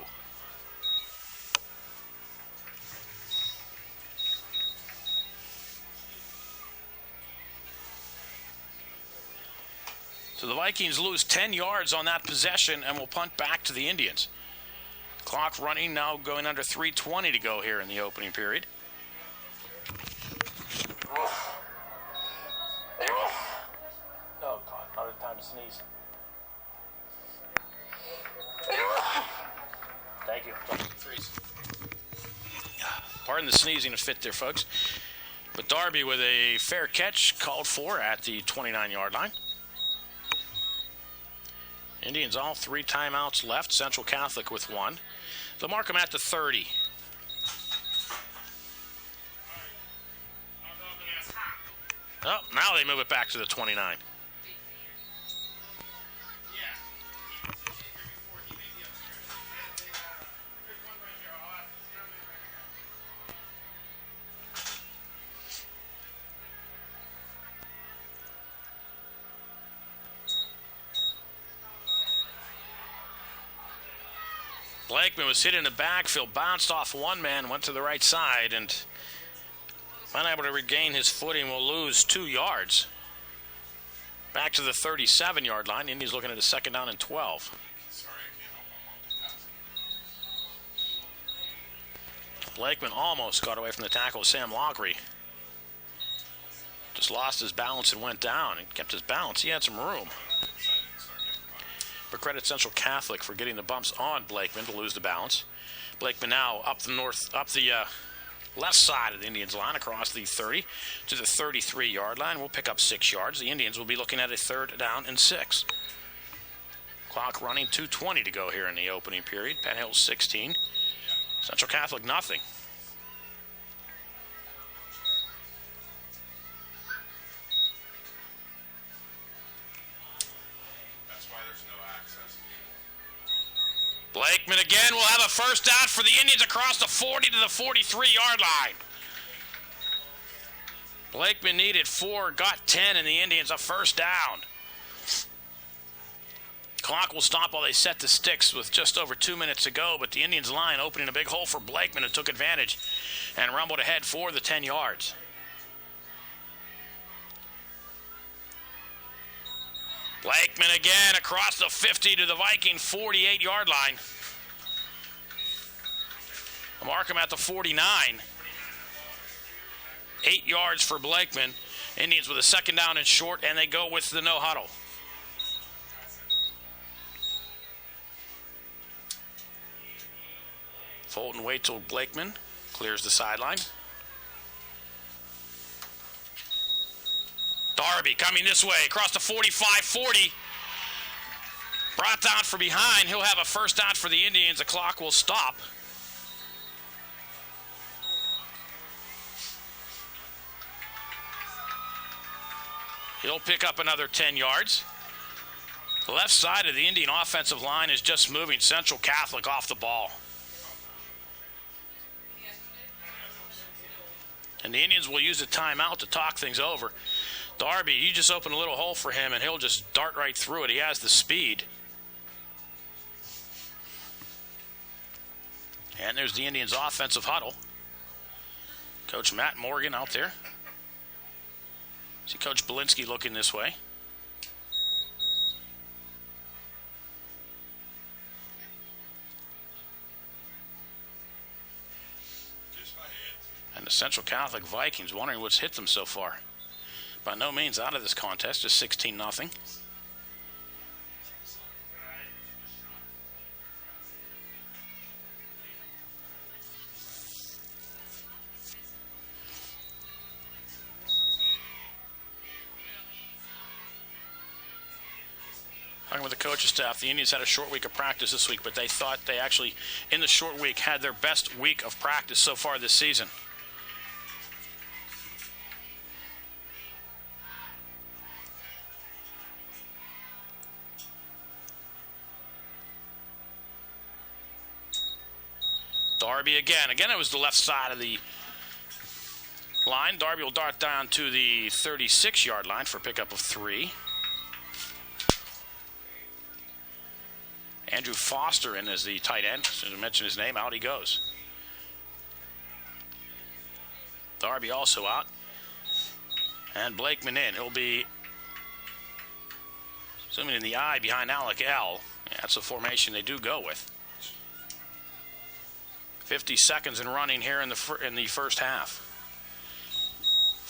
So the Vikings lose 10 yards on that possession and will punt back to the Indians. Clock running now, going under 3:20 to go here in the opening period. Oh, God, another time to sneeze. Thank you. Threes. Pardon the sneezing fit there, folks. But Darby with a fair catch called for at the 29-yard line. Indians all 3 timeouts left. Central Catholic with 1. They'll mark them at the 30. Oh, now they move it back to the 29. Blakeman was hit in the backfield, bounced off one man, went to the right side, and unable to regain his footing, will lose 2 yards. Back to the 37-yard line. Indians looking at a 2nd down and 12. Blakeman almost got away from the tackle of Sam Lockery. Just lost his balance and went down. He kept his balance. He had some room. But credit Central Catholic for getting the bumps on Blakeman to lose the balance. Blakeman now up the left side of the Indians line across the 30 to the 33-yard line. We'll pick up 6 yards. The Indians will be looking at a 3rd down and 6. Clock running, 2:20 to go here in the opening period. Penn Hills 16. Central Catholic nothing. Blakeman again will have a 1st down for the Indians across the 40 to the 43-yard line. Blakeman needed 4, got 10, and the Indians a 1st down. Clock will stop while they set the sticks with just over 2 minutes to go, but the Indians line opening a big hole for Blakeman, who took advantage and rumbled ahead for the 10 yards. Blakeman again across the 50 to the Viking 48-yard line. I'll mark him at the 49. 8 yards for Blakeman. Indians with a 2nd down and short, and they go with the no huddle. Fulton waits till Blakeman clears the sideline. Darby coming this way across the 45-40. Brought down from behind. He'll have a 1st down for the Indians. The clock will stop. He'll pick up another 10 yards. The left side of the Indian offensive line is just moving Central Catholic off the ball. And the Indians will use a timeout to talk things over. Darby, you just open a little hole for him, and he'll just dart right through it. He has the speed. And there's the Indians' offensive huddle. Coach Matt Morgan out there. See Coach Belinsky looking this way. And the Central Catholic Vikings wondering what's hit them so far. By no means out of this contest, just 16-0. Talking with the coaching staff, the Indians had a short week of practice this week, but they thought they actually, in the short week, had their best week of practice so far this season. Darby again. Again, it was the left side of the line. Darby will dart down to the 36-yard line for a pickup of 3. Andrew Foster in as the tight end. As I mentioned his name, out he goes. Darby also out. And Blakeman in. He'll be zooming in the eye behind Alec L. Yeah, that's the formation they do go with. 50 seconds and running here in the first half.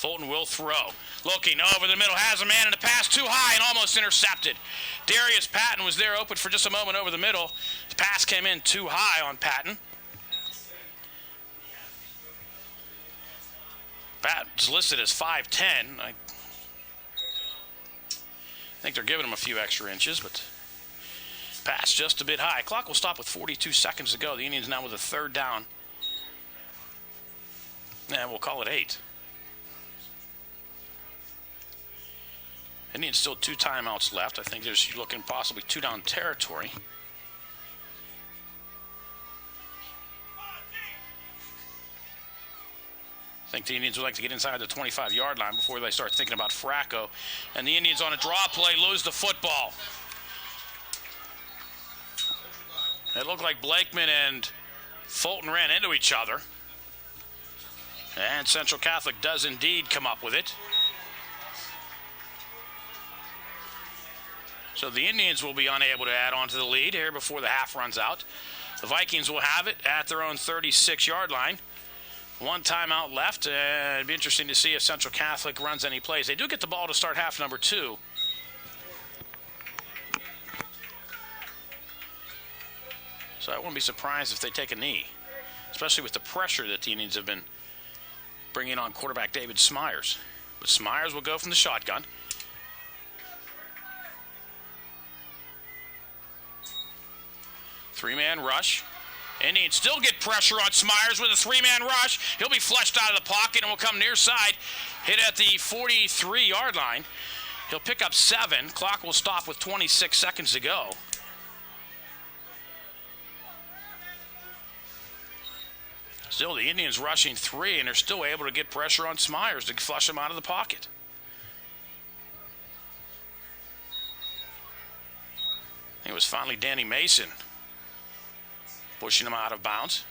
Fulton will throw. Looking over the middle, has a man in the pass too high and almost intercepted. Darius Patton was there open for just a moment over the middle. The pass came in too high on Patton. Patton's listed as 5'10". I think they're giving him a few extra inches, but pass just a bit high. Clock will stop with 42 seconds to go. The Indians now with a third down. And we'll call it 8. Indians still 2 timeouts left. I think there's looking possibly 2 down territory. I think the Indians would like to get inside the 25-yard line before they start thinking about Fracco. And the Indians on a draw play lose the football. It looked like Blakeman and Fulton ran into each other. And Central Catholic does indeed come up with it. So the Indians will be unable to add on to the lead here before the half runs out. The Vikings will have it at their own 36-yard line. 1 timeout left. It'd be interesting to see if Central Catholic runs any plays. They do get the ball to start half number 2. So I wouldn't be surprised if they take a knee, especially with the pressure that the Indians have been bringing on quarterback David Smyers. But Smyers will go from the shotgun. Three-man rush. Indians still get pressure on Smyers with a 3-man rush. He'll be flushed out of the pocket and will come near side. Hit at the 43-yard line. He'll pick up 7. Clock will stop with 26 seconds to go. Still, the Indians rushing 3, and they're still able to get pressure on Smyers to flush him out of the pocket. It was finally Danny Mason pushing him out of bounds.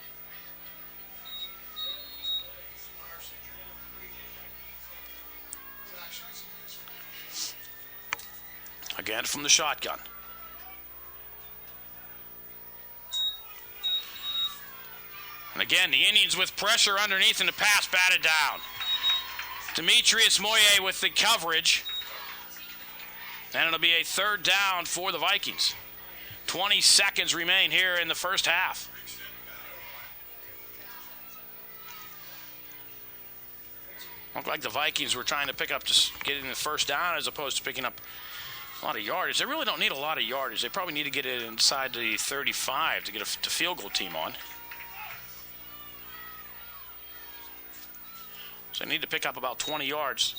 Again from the shotgun. And again, the Indians with pressure underneath and the pass batted down. Demetrius Moye with the coverage. And it'll be a third down for the Vikings. 20 seconds remain here in the first half. Looked like the Vikings were trying to pick up, just getting the first down as opposed to picking up a lot of yardage. They really don't need a lot of yardage. They probably need to get it inside the 35 to get a field goal team on. So they need to pick up about 20 yards.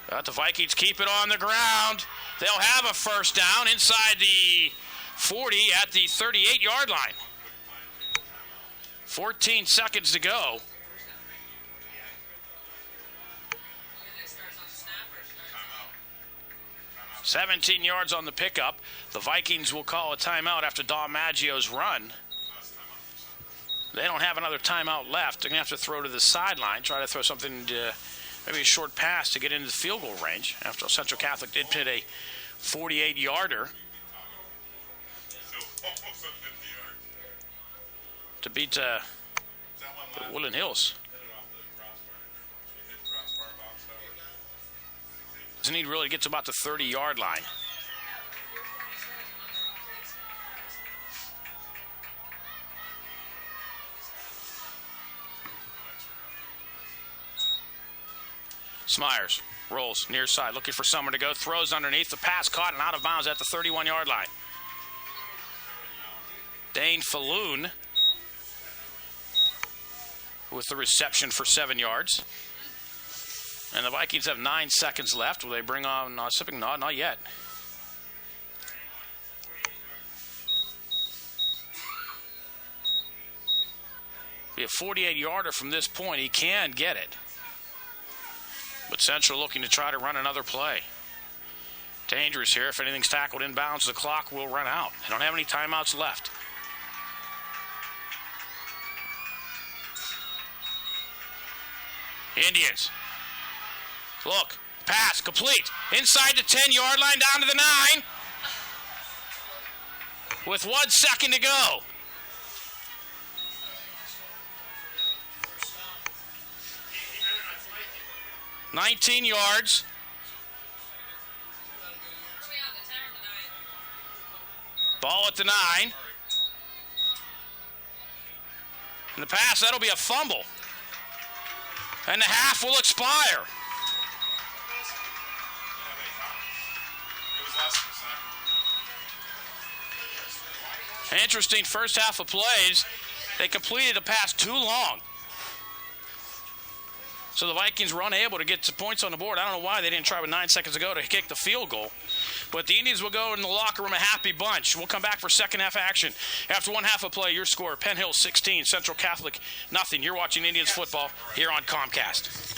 But the Vikings keep it on the ground. They'll have a first down inside the 40 at the 38-yard line. 14 seconds to go. 17 yards on the pickup. The Vikings will call a timeout after Dom Maggio's run. They don't have another timeout left. They're going to have to throw to the sideline, try to throw something, maybe a short pass to get into the field goal range. After Central Catholic did hit a 48-yarder to beat Woodland Hills. Doesn't need really to get to about the 30-yard line. Smyers rolls near side, looking for someone to go, throws underneath, the pass caught and out of bounds at the 31-yard line. Dane Falloon with the reception for 7 yards. And the Vikings have 9 seconds left. Will they bring on Sipping? No, not yet. Be a 48-yarder from this point. He can get it. But Central looking to try to run another play. Dangerous here. If anything's tackled inbounds, the clock will run out. They don't have any timeouts left. Indians. Look, pass complete. Inside the 10-yard line, down to the 9. With 1 second to go. 19 yards. Ball at the 9. And the pass, that'll be a fumble. And the half will expire. It was less than a second. Interesting first half of plays. They completed a pass too long. So the Vikings were unable to get some points on the board. I don't know why they didn't try with 9 seconds ago to kick the field goal. But the Indians will go in the locker room a happy bunch. We'll come back for second half action. After one half of play, your score, Penn Hill 16, Central Catholic nothing. You're watching Indians football here on Comcast.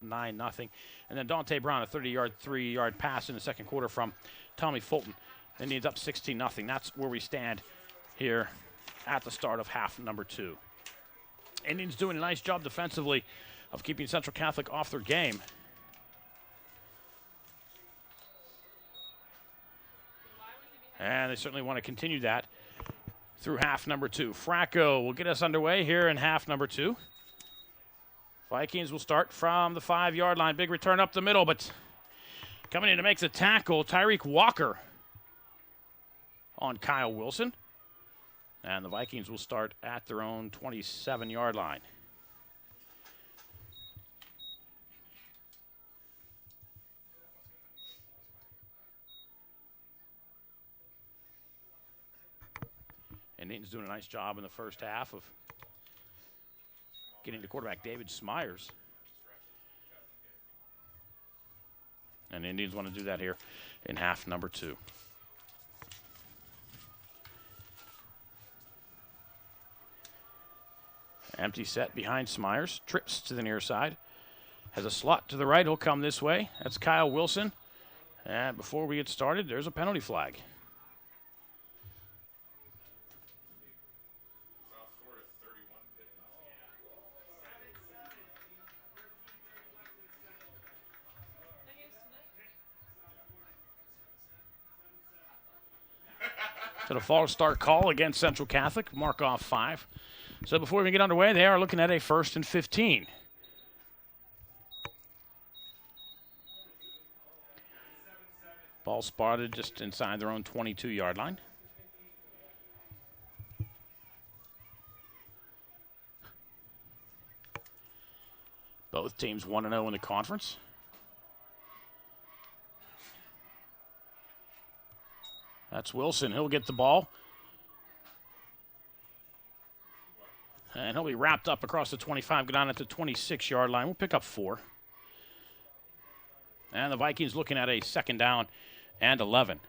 Nine nothing, and then Dante Brown a 30-yard, 3-yard pass in the second quarter from Tommy Fulton. Indians up 16-0. That's where we stand here at the start of half number 2. Indians doing a nice job defensively of keeping Central Catholic off their game. And they certainly want to continue that through half number 2. Fracco will get us underway here in half number 2. Vikings will start from the 5-yard line. Big return up the middle, but coming in to make the tackle, Tyreek Walker on Kyle Wilson. And the Vikings will start at their own 27-yard line. And Nathan's doing a nice job in the first half of getting to quarterback David Smyers. And the Indians want to do that here in half number 2. Empty set behind Smyers. Trips to the near side. Has a slot to the right. He'll come this way. That's Kyle Wilson. And before we get started, there's a penalty flag. So the false start call against Central Catholic, mark off 5. So before we get underway, they are looking at a 1st and 15. Ball spotted just inside their own 22-yard line. Both teams 1-0 in the conference. That's Wilson. He'll get the ball. And he'll be wrapped up across the 25, go down at the 26-yard line. We'll pick up 4. And the Vikings looking at a 2nd down and 11.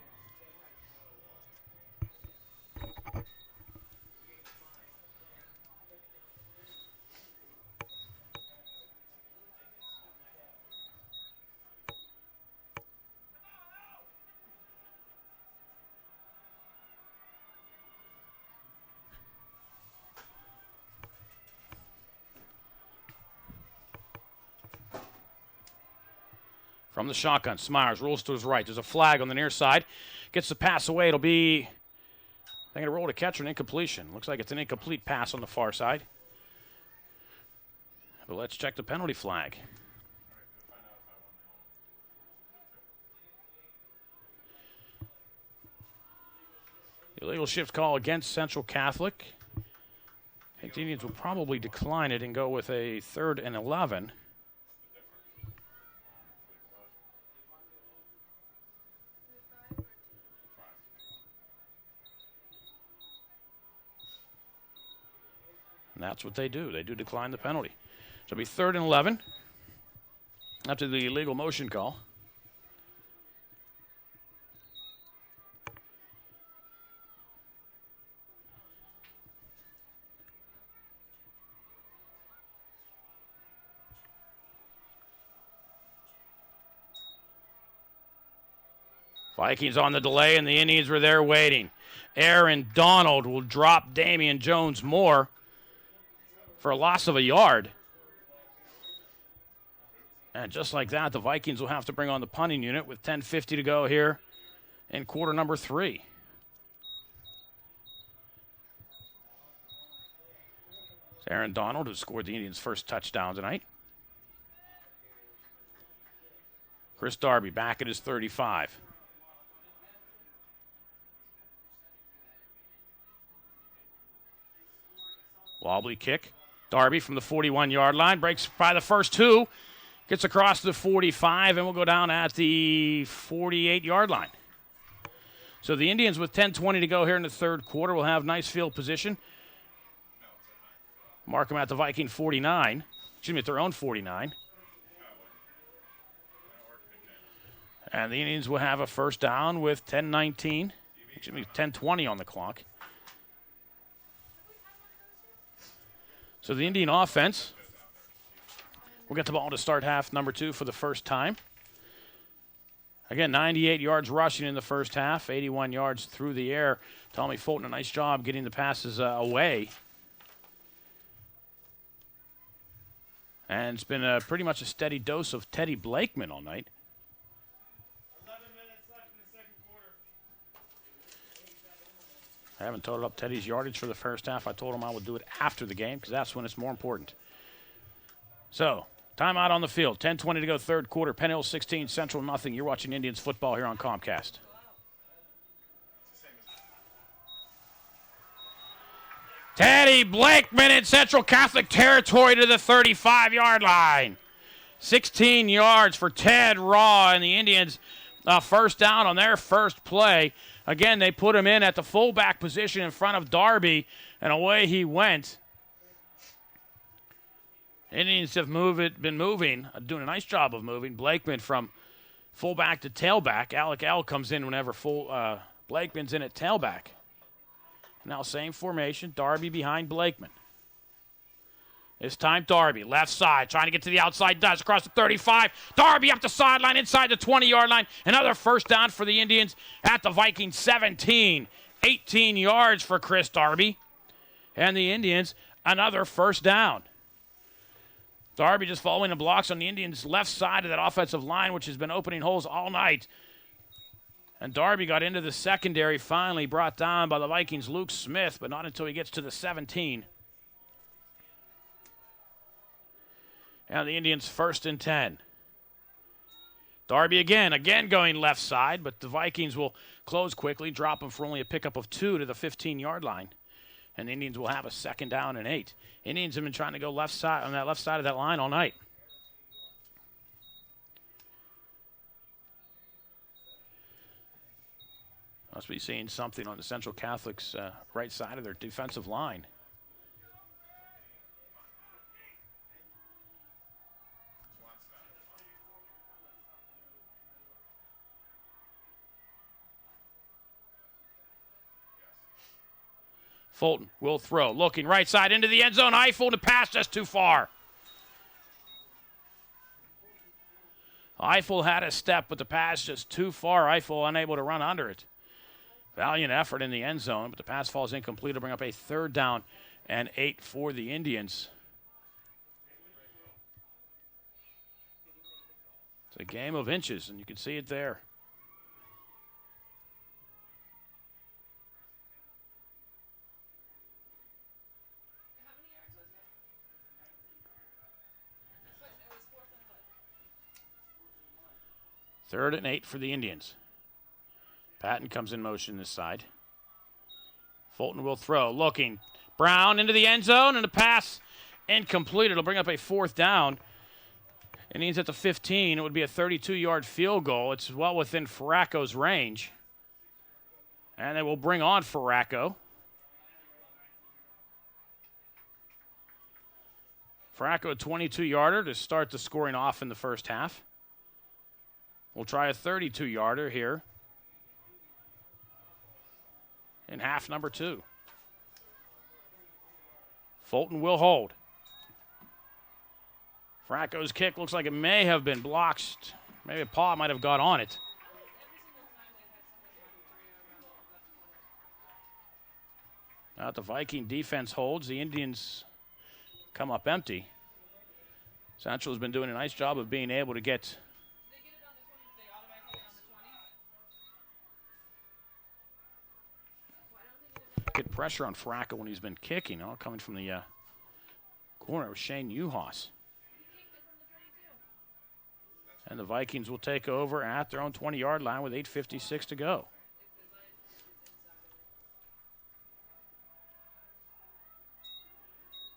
From the shotgun, Smyers rolls to his right. There's a flag on the near side. Gets the pass away. It'll be, they're going to roll to catch an incompletion. Looks like it's an incomplete pass on the far side. But let's check the penalty flag. Illegal shift call against Central Catholic. I think the Indians will probably decline it and go with a 3rd and 11. And that's what they do. They do decline the penalty. So it'll be 3rd and 11 after the illegal motion call. Vikings on the delay, and the Indians were there waiting. Aaron Donald will drop Damian Jones-Moore for a loss of a yard. And just like that, the Vikings will have to bring on the punting unit with 10:50 to go here in quarter number 3. It's Aaron Donald, who scored the Indians' first touchdown tonight. Chris Darby back at his 35. Wobbly kick. Darby from the 41-yard line breaks by the first 2. Gets across to the 45 and will go down at the 48-yard line. So the Indians with 10:20 to go here in the third quarter will have nice field position. Mark them at the Viking 49. Excuse me, at their own 49. And the Indians will have a first down with 10:19. Excuse me, 10:20 on the clock. So the Indian offense will get the ball to start half number 2 for the first time. Again, 98 yards rushing in the first half, 81 yards through the air. Tommy Fulton, a nice job getting the passes away. And it's been pretty much a steady dose of Teddy Blakeman all night. 11 minutes left in the second quarter. I haven't totaled up Teddy's yardage for the first half. I told him I would do it after the game because that's when it's more important. So, timeout on the field. 10:20 to go, third quarter. Penn Hill 16, Central nothing. You're watching Indians football here on Comcast. Teddy Blakeman in Central Catholic territory to the 35-yard line. 16 yards for Ted Raw and the Indians first down on their first play. Again, they put him in at the fullback position in front of Darby, and away he went. Indians have been moving, doing a nice job of moving. Blakeman from fullback to tailback. Alec L comes in whenever Blakeman's in at tailback. Now same formation, Darby behind Blakeman. This time Darby, left side, trying to get to the outside, does, across the 35. Darby up the sideline, inside the 20-yard line. Another first down for the Indians at the Vikings 17. 18 yards for Chris Darby. And the Indians, another first down. Darby just following the blocks on the Indians' left side of that offensive line, which has been opening holes all night. And Darby got into the secondary, finally brought down by the Vikings' Luke Smith, but not until he gets to the 17. And the Indians first and 10. Darby again going left side, but the Vikings will close quickly, drop him for only a pickup of 2 to the 15-yard line. And the Indians will have a second down and 8. Indians have been trying to go left side on that left side of that line all night. Must be seeing something on the Central Catholic's right side of their defensive line. Fulton will throw. Looking right side into the end zone. Eiffel to pass just too far. Eiffel had a step, but the pass just too far. Eiffel unable to run under it. Valiant effort in the end zone, but the pass falls incomplete to bring up a third down and 8 for the Indians. It's a game of inches, and you can see it there. Third and 8 for the Indians. Patton comes in motion this side. Fulton will throw. Looking. Brown into the end zone, and the pass incomplete. It'll bring up a fourth down. Indians at the 15. It would be a 32-yard field goal. It's well within Farraco's range. And they will bring on Farraco. Farraco a 22-yarder to start the scoring off in the first half. We'll try a 32-yarder here in half number 2. Fulton will hold. Farraco's kick looks like it may have been blocked. Maybe a paw might have got on it. Now the Viking defense holds. The Indians come up empty. Central has been doing a nice job of being able to get get pressure on Fracca when he's been kicking. All coming from the corner with Shane Uhas. And the Vikings will take over at their own 20-yard line with 8:56 to go.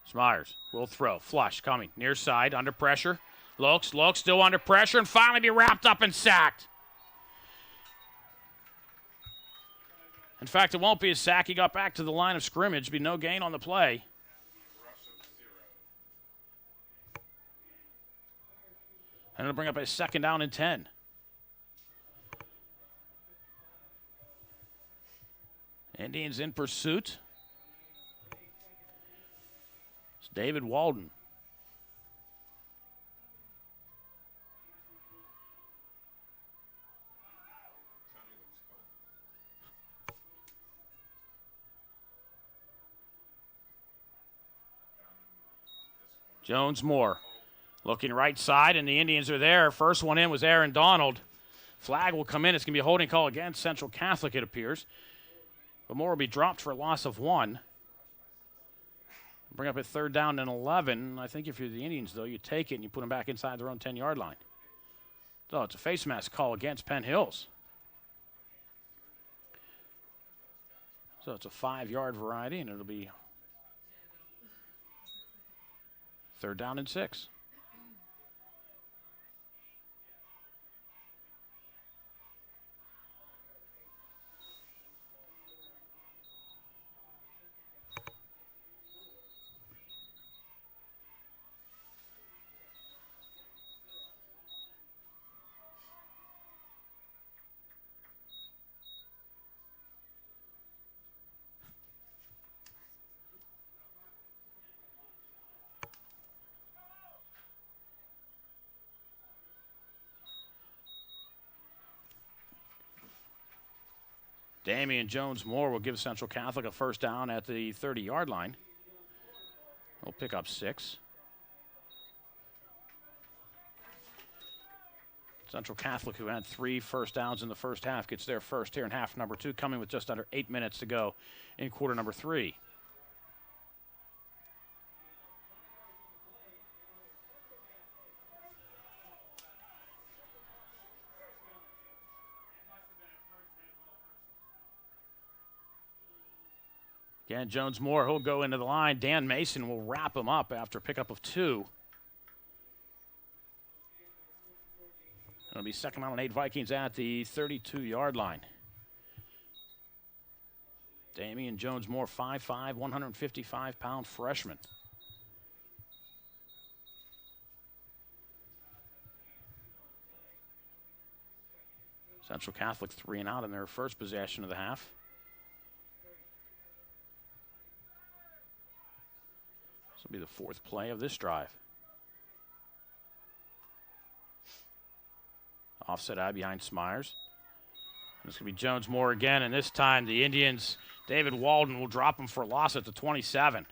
Smyers will throw. Flush coming. Near side, under pressure. Lokes still under pressure and finally be wrapped up and sacked. In fact, it won't be a sack. He got back to the line of scrimmage. Be no gain on the play. And it'll bring up a 2nd down and 10. Indians in pursuit. It's David Walden. Jones Moore looking right side, and the Indians are there. First one in was Aaron Donald. Flag will come in. It's going to be a holding call against Central Catholic, it appears. But Moore will be dropped for a loss of 1. Bring up a 3rd down and 11. I think if you're the Indians, though, you take it and you put them back inside their own 10-yard line. So it's a face mask call against Penn Hills. So it's a 5-yard variety, and it'll be 3rd down and 6. Damian Jones-Moore will give Central Catholic a 1st down at the 30-yard line. He'll pick up 6. Central Catholic, who had 3 first downs in the first half, gets their first here in half number 2, coming with just under 8 minutes to go in quarter number 3. Again, Jones-Moore, he'll go into the line. Dan Mason will wrap him up after a pickup of 2. It'll be 2nd down and 8 Vikings at the 32-yard line. Damian Jones-Moore, 5'5", 155-pound freshman. Central Catholic 3 and out in their first possession of the half. This will be the 4th play of this drive. Offset eye behind Smyers. And it's going to be Jones-Moore again, and this time the Indians, David Walden, will drop him for a loss at the 27.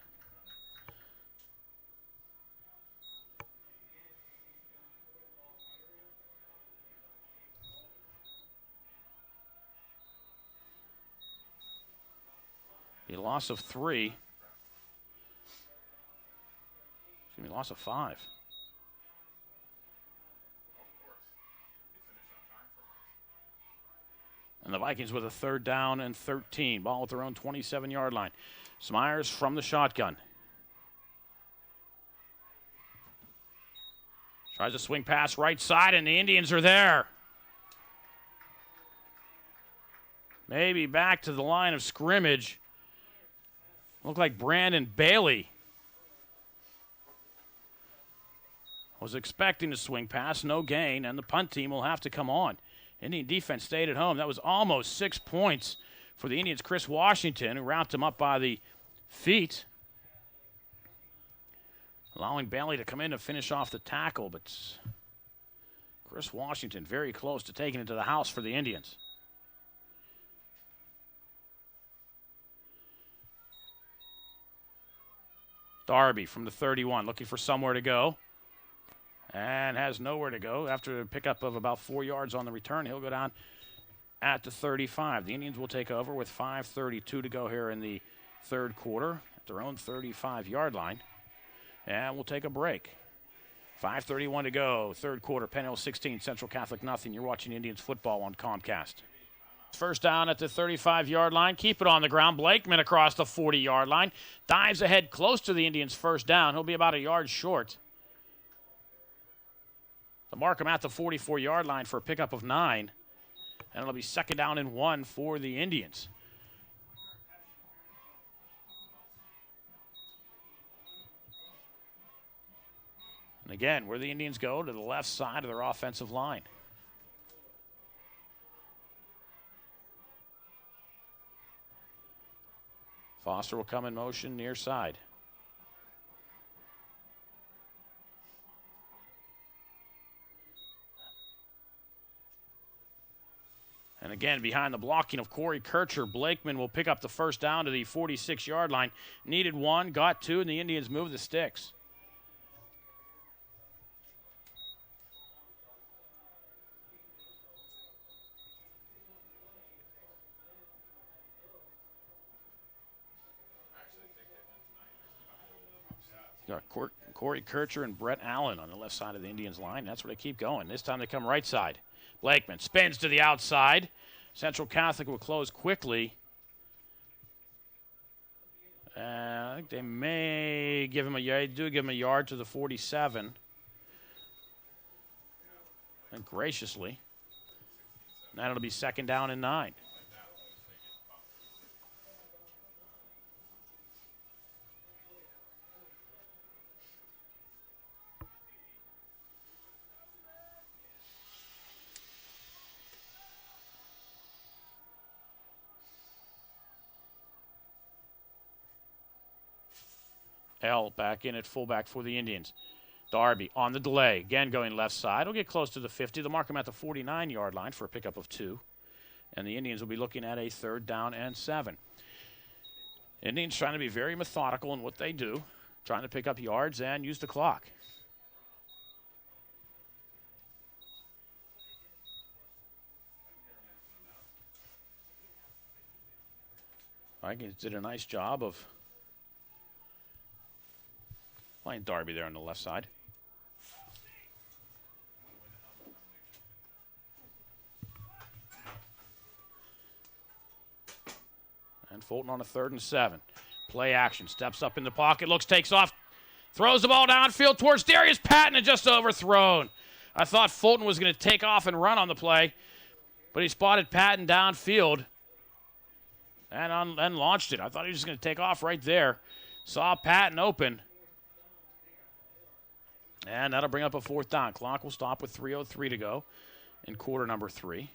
A loss of 3. It's going to be a loss of 5. And the Vikings with a 3rd down and 13. Ball at their own 27-yard line. Smyers from the shotgun. Tries a swing pass right side, and the Indians are there. Maybe back to the line of scrimmage. Looked like Brandon Bailey was expecting a swing pass, no gain, and the punt team will have to come on. Indian defense stayed at home. That was almost 6 points for the Indians. Chris Washington, who wrapped him up by the feet, allowing Bailey to come in to finish off the tackle, but Chris Washington very close to taking it to the house for the Indians. Darby from the 31, looking for somewhere to go. And has nowhere to go. After a pickup of about 4 yards on the return, he'll go down at the 35. The Indians will take over with 5:32 to go here in the third quarter at their own 35-yard line. And we'll take a break. 5:31 to go, third quarter. Penn Hill 16, Central Catholic nothing. You're watching Indians football on Comcast. First down at the 35-yard line. Keep it on the ground. Blakeman across the 40-yard line. Dives ahead close to the Indians' first down. He'll be about a yard short. To mark him at the 44-yard line for a pickup of 9. And it'll be second down and 1 for the Indians. And again, where the Indians go, to the left side of their offensive line. Foster will come in motion near side. And again, behind the blocking of Corey Kircher, Blakeman will pick up the first down to the 46-yard line. Needed 1, got 2, and the Indians move the sticks. Got Corey Kircher and Brett Allen on the left side of the Indians line. That's where they keep going. This time they come right side. Blakeman spins to the outside. Central Catholic will close quickly. I think they may give him a yard. They do give him a yard to the 47. And graciously. That'll be second down and 9. L back in at fullback for the Indians. Darby on the delay. Again going left side. He'll get close to the 50. They'll mark him at the 49-yard line for a pickup of 2. And the Indians will be looking at a third down and 7. Indians trying to be very methodical in what they do. Trying to pick up yards and use the clock. Vikings did a nice job of playing Darby there on the left side. And Fulton on a 3rd and 7. Play action. Steps up in the pocket. Looks, takes off. Throws the ball downfield towards Darius Patton and just overthrown. I thought Fulton was going to take off and run on the play, but he spotted Patton downfield and launched it. I thought he was just going to take off right there. Saw Patton open. And that'll bring up a 4th down. Clock will stop with 3:03 to go in quarter number 3.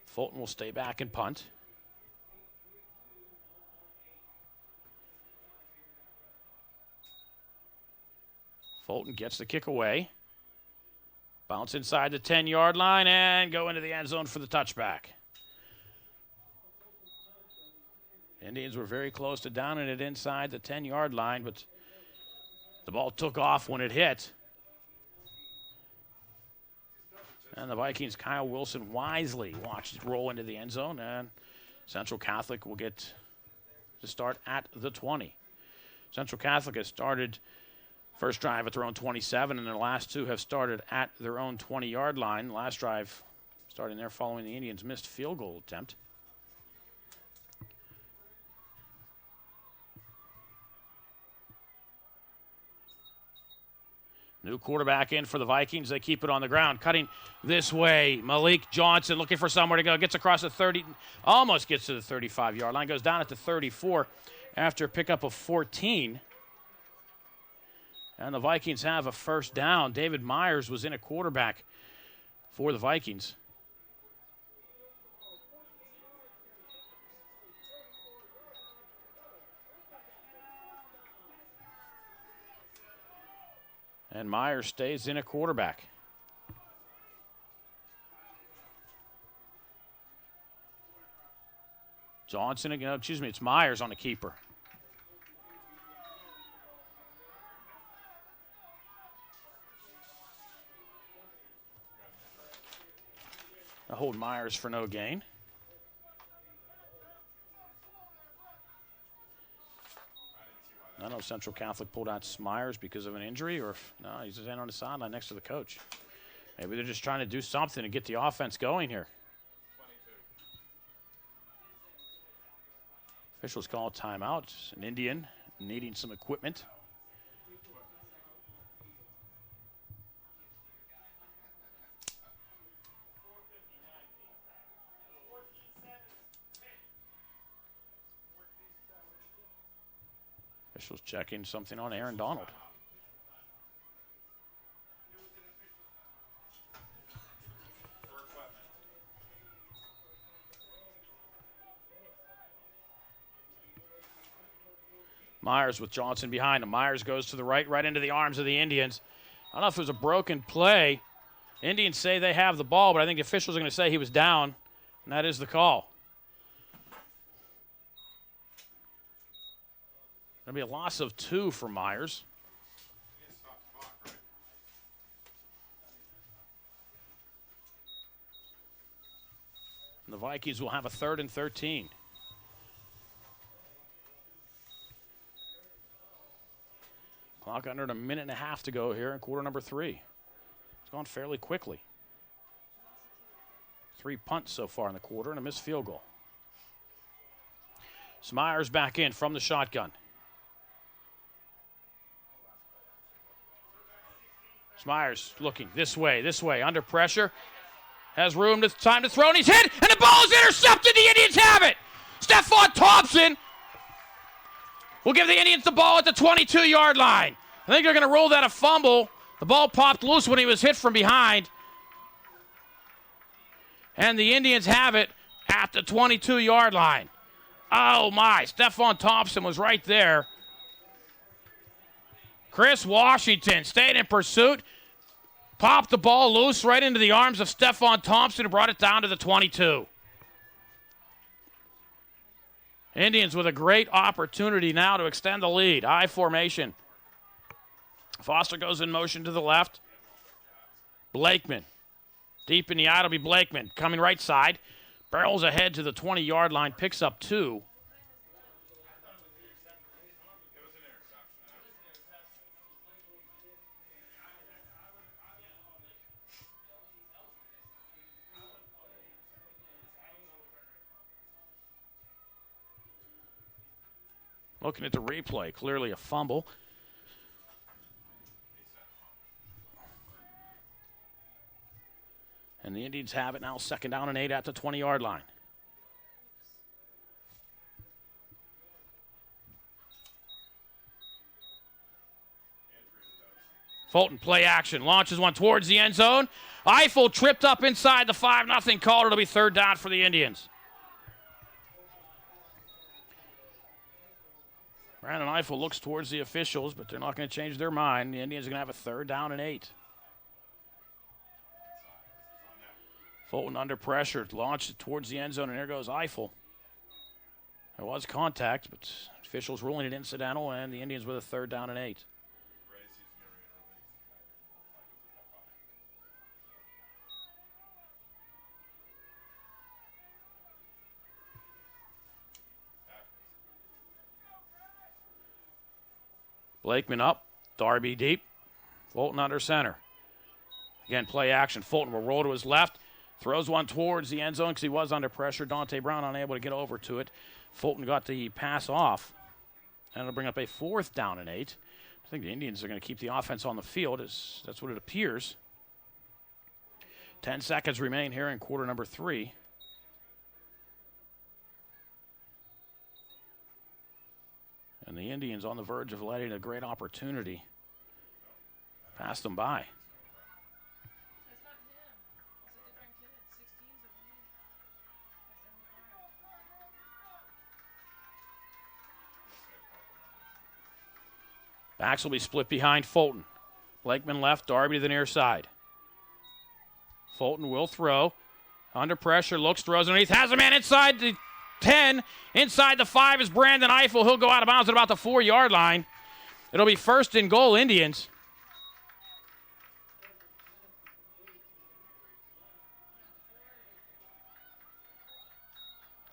Fulton will stay back and punt. Fulton gets the kick away. Bounce inside the 10-yard line and go into the end zone for the touchback. Indians were very close to downing it inside the 10-yard line, but the ball took off when it hit. And the Vikings' Kyle Wilson wisely watched it roll into the end zone, and Central Catholic will get to start at the 20. Central Catholic has started first drive at their own 27, and their last 2 have started at their own 20-yard line. Last drive starting there following the Indians' missed field goal attempt. New quarterback in for the Vikings. They keep it on the ground. Cutting this way, Malik Johnson looking for somewhere to go. Gets across the 30, almost gets to the 35-yard line. Goes down at the 34 after a pickup of 14. And the Vikings have a first down. David Myers was in a quarterback for the Vikings. And Myers stays in a quarterback. Johnson again, it's Myers on the keeper. hold Myers for no gain. I don't know if Central Catholic pulled out Myers because of an injury, or if, no, he's just in on the sideline next to the coach. Maybe they're just trying to do something to get the offense going here. Officials call a timeout. An Indian needing some equipment. Officials checking something on Aaron Donald. Myers with Johnson behind him. Myers goes to the right into the arms of the Indians. I don't know if it was a broken play. Indians say they have the ball, but I think the officials are going to say he was down, and that is the call. Going to be a loss of 2 for Myers. And the Vikings will have a 3rd and 13. Clock under a minute and a half to go here in quarter number 3. It's gone fairly quickly. 3 punts so far in the quarter and a missed field goal. Myers back in from the shotgun. Myers looking this way, under pressure. Has room, time to throw, and he's hit, and the ball is intercepted. The Indians have it. Stephon Thompson will give the Indians the ball at the 22-yard line. I think they're going to roll that a fumble. The ball popped loose when he was hit from behind. And the Indians have it at the 22-yard line. Oh, my. Stephon Thompson was right there. Chris Washington stayed in pursuit. Popped the ball loose right into the arms of Stephon Thompson and brought it down to the 22. Indians with a great opportunity now to extend the lead. I formation. Foster goes in motion to the left. Blakeman. Deep in the eye, it'll be Blakeman. Coming right side. Barrels ahead to the 20-yard line. Picks up 2. Looking at the replay, clearly a fumble. And the Indians have it now, 2nd down and 8 at the 20-yard line. Fulton, play action, launches one towards the end zone. Eiffel tripped up inside the 5-0 call. It'll be 3rd down for the Indians. Brandon Eiffel looks towards the officials, but they're not going to change their mind. The Indians are going to have a 3rd down and 8. Fulton under pressure, launched it towards the end zone, and there goes Eiffel. There was contact, but officials ruling it incidental, and the Indians with a 3rd down and 8. Blakeman up, Darby deep, Fulton under center. Again, play action. Fulton will roll to his left, throws one towards the end zone because he was under pressure. Dante Brown unable to get over to it. Fulton got the pass off, and it'll bring up a 4th down and 8. I think the Indians are going to keep the offense on the field. That's what it appears. 10 seconds remain here in quarter number 3. And the Indians on the verge of letting a great opportunity pass them by. That's not him. It's a different kid. 16's a win. Backs will be split behind Fulton. Blakeman left, Darby to the near side. Fulton will throw. Under pressure, looks, throws underneath, has a man inside the 10. Inside the 5 is Brandon Eiffel. He'll go out of bounds at about the 4-yard line. It'll be 1st and goal, Indians.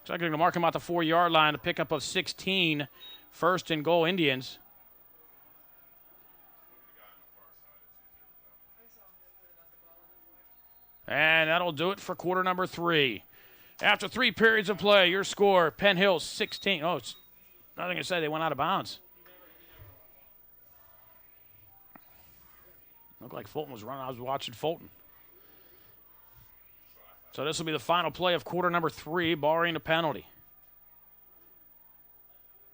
Looks like they're going to mark him out the 4-yard line, a pickup of 16. First and goal, Indians. And that'll do it for quarter number 3. After 3 periods of play, your score, Penn Hills 16. Oh, it's nothing to say. They went out of bounds. Looked like Fulton was running. I was watching Fulton. So this will be the final play of quarter number 3, barring a penalty.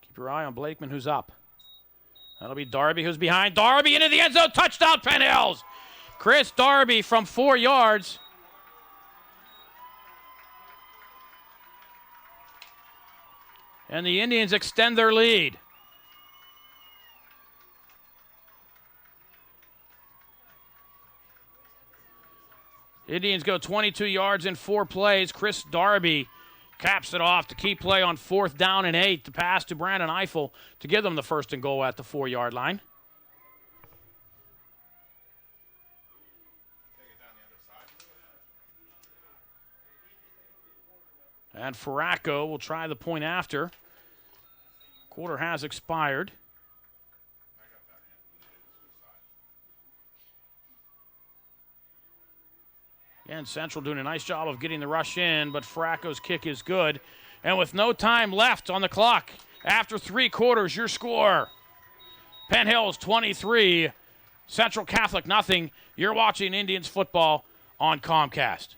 Keep your eye on Blakeman, who's up. That'll be Darby, who's behind. Darby into the end zone. Touchdown, Penn Hills. Chris Darby from 4 yards. And the Indians extend their lead. Indians go 22 yards in 4 plays. Chris Darby caps it off to keep play on 4th down and 8. The pass to Brandon Eiffel to give them the first and goal at the 4-yard line. And Farraco will try the point after. Quarter has expired. Again, Central doing a nice job of getting the rush in, but Farraco's kick is good. And with no time left on the clock, after 3 quarters, your score, Penn Hills 23, Central Catholic nothing. You're watching Indians football on Comcast.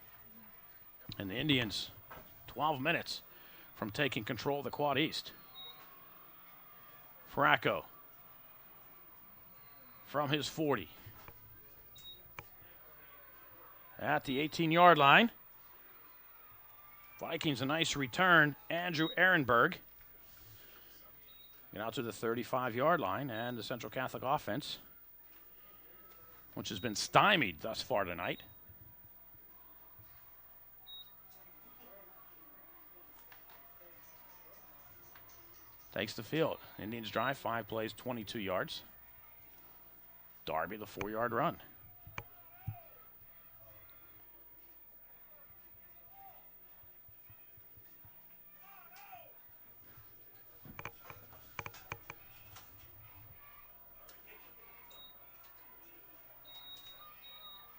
And the Indians, 12 minutes from taking control of the Quad East. Farraco from his 40. At the 18-yard line. Vikings a nice return. Andrew Ehrenberg. Get out to the 35-yard line, and the Central Catholic offense, which has been stymied thus far tonight. Takes the field. Indians drive 5 plays, 22 yards. Darby, the 4-yard run.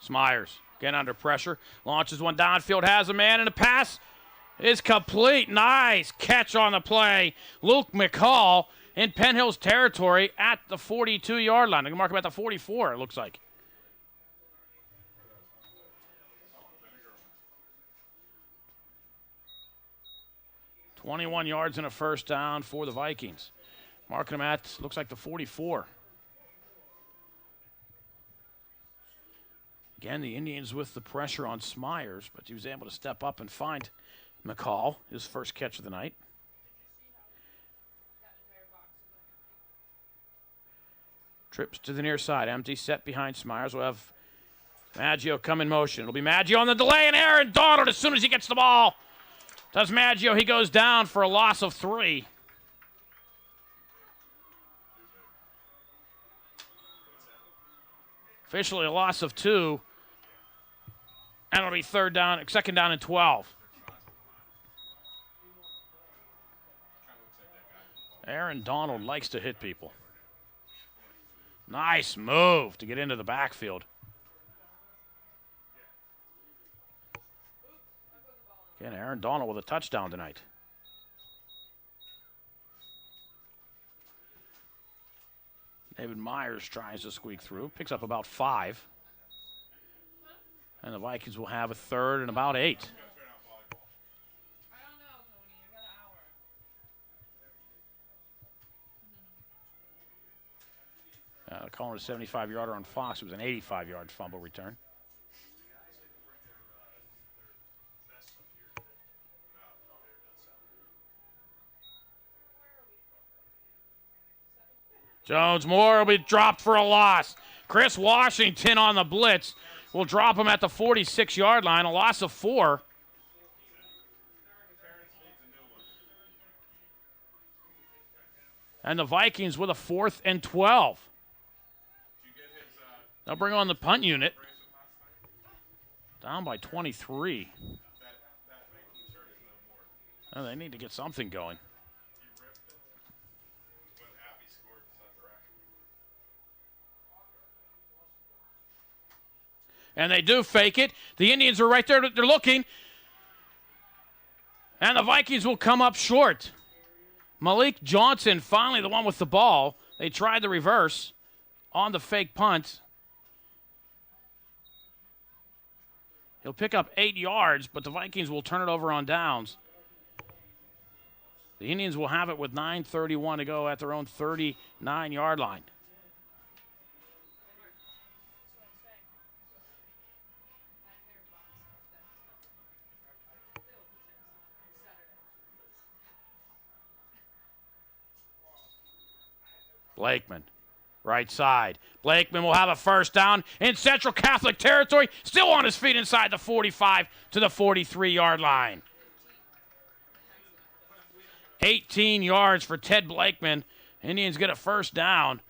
Smyers, again under pressure, launches one downfield, has a man, and the pass is complete. Nice catch on the play. Luke McCall in Penn Hills territory at the 42-yard line. They can mark him at the 44, it looks like. "21 yards and a first down for the Vikings. Marking him at, looks like the 44. Again, the Indians with the pressure on Smyers, but he was able to step up and find McCall, his first catch of the night. Trips to the near side, empty, set behind Smyers. We'll have Maggio come in motion. It'll be Maggio on the delay, and Aaron Donald as soon as he gets the ball. Does Maggio, he goes down for a loss of 3. Officially a loss of 2. And it'll be second down and 12. Aaron Donald likes to hit people. Nice move to get into the backfield. Again, Aaron Donald with a touchdown tonight. David Myers tries to squeak through, picks up about 5. And the Vikings will have a third and about 8. I don't know, Tony. I got an hour. Calling it a 75-yarder on Fox. It was an 85-yard fumble return. Jones Moore will be dropped for a loss. Chris Washington on the blitz will drop him at the 46-yard line, a loss of 4. And the Vikings with a 4th and 12. They'll bring on the punt unit. Down by 23. Oh, they need to get something going. But Abby scored Sunday. And they do fake it. The Indians are right there. They're looking. And the Vikings will come up short. Malik Johnson, finally the one with the ball. They tried the reverse on the fake punt. He'll pick up 8 yards, but the Vikings will turn it over on downs. The Indians will have it with 9:31 to go at their own 39-yard line. Blakeman, right side. Blakeman will have a first down in Central Catholic territory. Still on his feet inside the 45 to the 43-yard line. 18 yards for Ted Blakeman. Indians get a first down.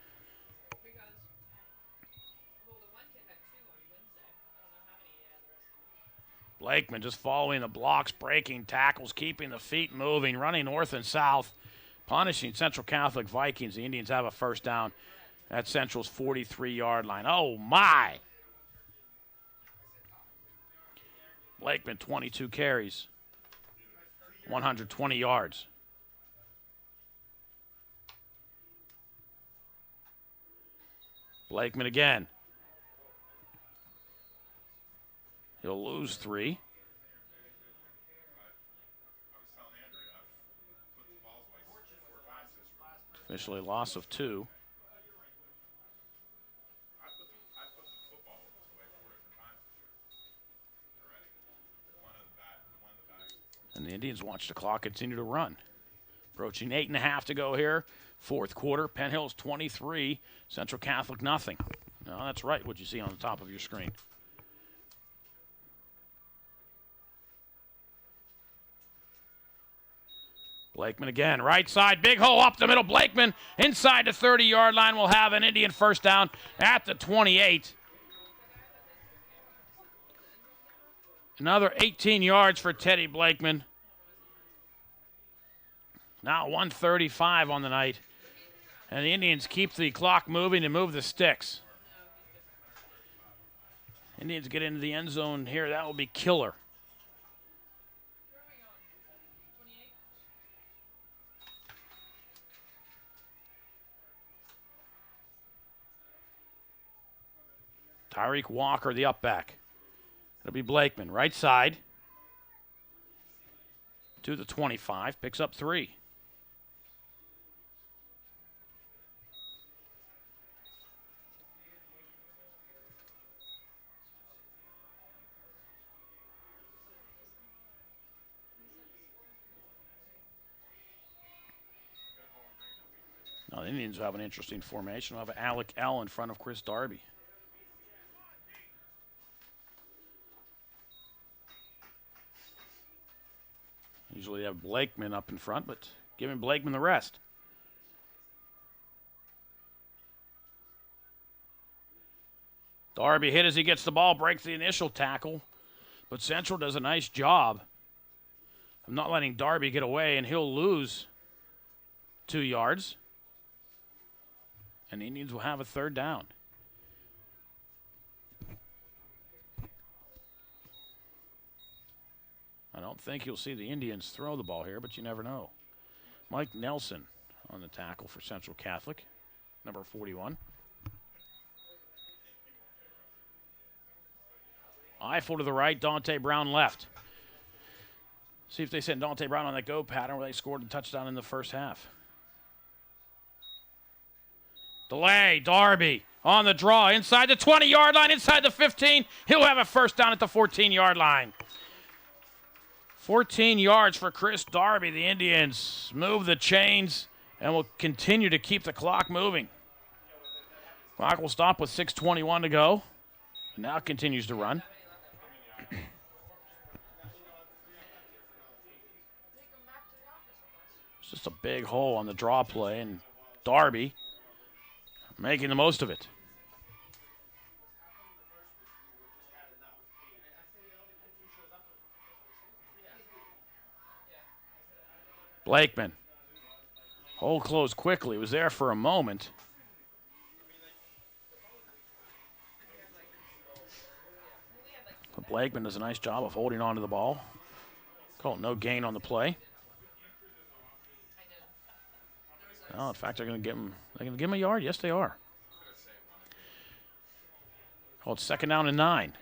Blakeman just following the blocks, breaking tackles, keeping the feet moving, running north and south. Punishing Central Catholic Vikings. The Indians have a first down at Central's 43-yard line. Oh, my. Blakeman, 22 carries, 120 yards. Blakeman again. He'll lose 3. Officially a loss of 2. And the Indians watch the clock continue to run. Approaching 8.5 to go here. Fourth quarter. Penn Hills 23. Central Catholic nothing. No, that's right, what you see on the top of your screen. Blakeman again, right side, big hole up the middle. Blakeman inside the 30-yard line will have an Indian first down at the 28. Another 18 yards for Teddy Blakeman. Now 1:35 on the night. And the Indians keep the clock moving and move the sticks. Indians get into the end zone here. That will be killer. Tyreek Walker, the up back. It'll be Blakeman, right side. To the 25, picks up 3. Now, the Indians have an interesting formation. They'll have Alec L in front of Chris Darby. Usually they have Blakeman up in front, but giving Blakeman the rest. Darby hit as he gets the ball, breaks the initial tackle, but Central does a nice job of not letting Darby get away, and he'll lose 2 yards. And the Indians will have a third down. I don't think you'll see the Indians throw the ball here, but you never know. Mike Nelson on the tackle for Central Catholic, number 41. Eiffel to the right, Dante Brown left. See if they send Dante Brown on that go pattern where they scored a touchdown in the first half. Delay, Darby on the draw, inside the 20-yard line, inside the 15. He'll have a first down at the 14-yard line. 14 yards for Chris Darby. The Indians move the chains and will continue to keep the clock moving. Clock will stop with 6:21 to go. Now continues to run. It's just a big hole on the draw play, and Darby making the most of it. Blakeman. Hole closed quickly. Was there for a moment. But Blakeman does a nice job of holding on to the ball. Call it no gain on the play. Oh, in fact, they're going to give him a yard. Yes, they are. Call it 2nd down and 9.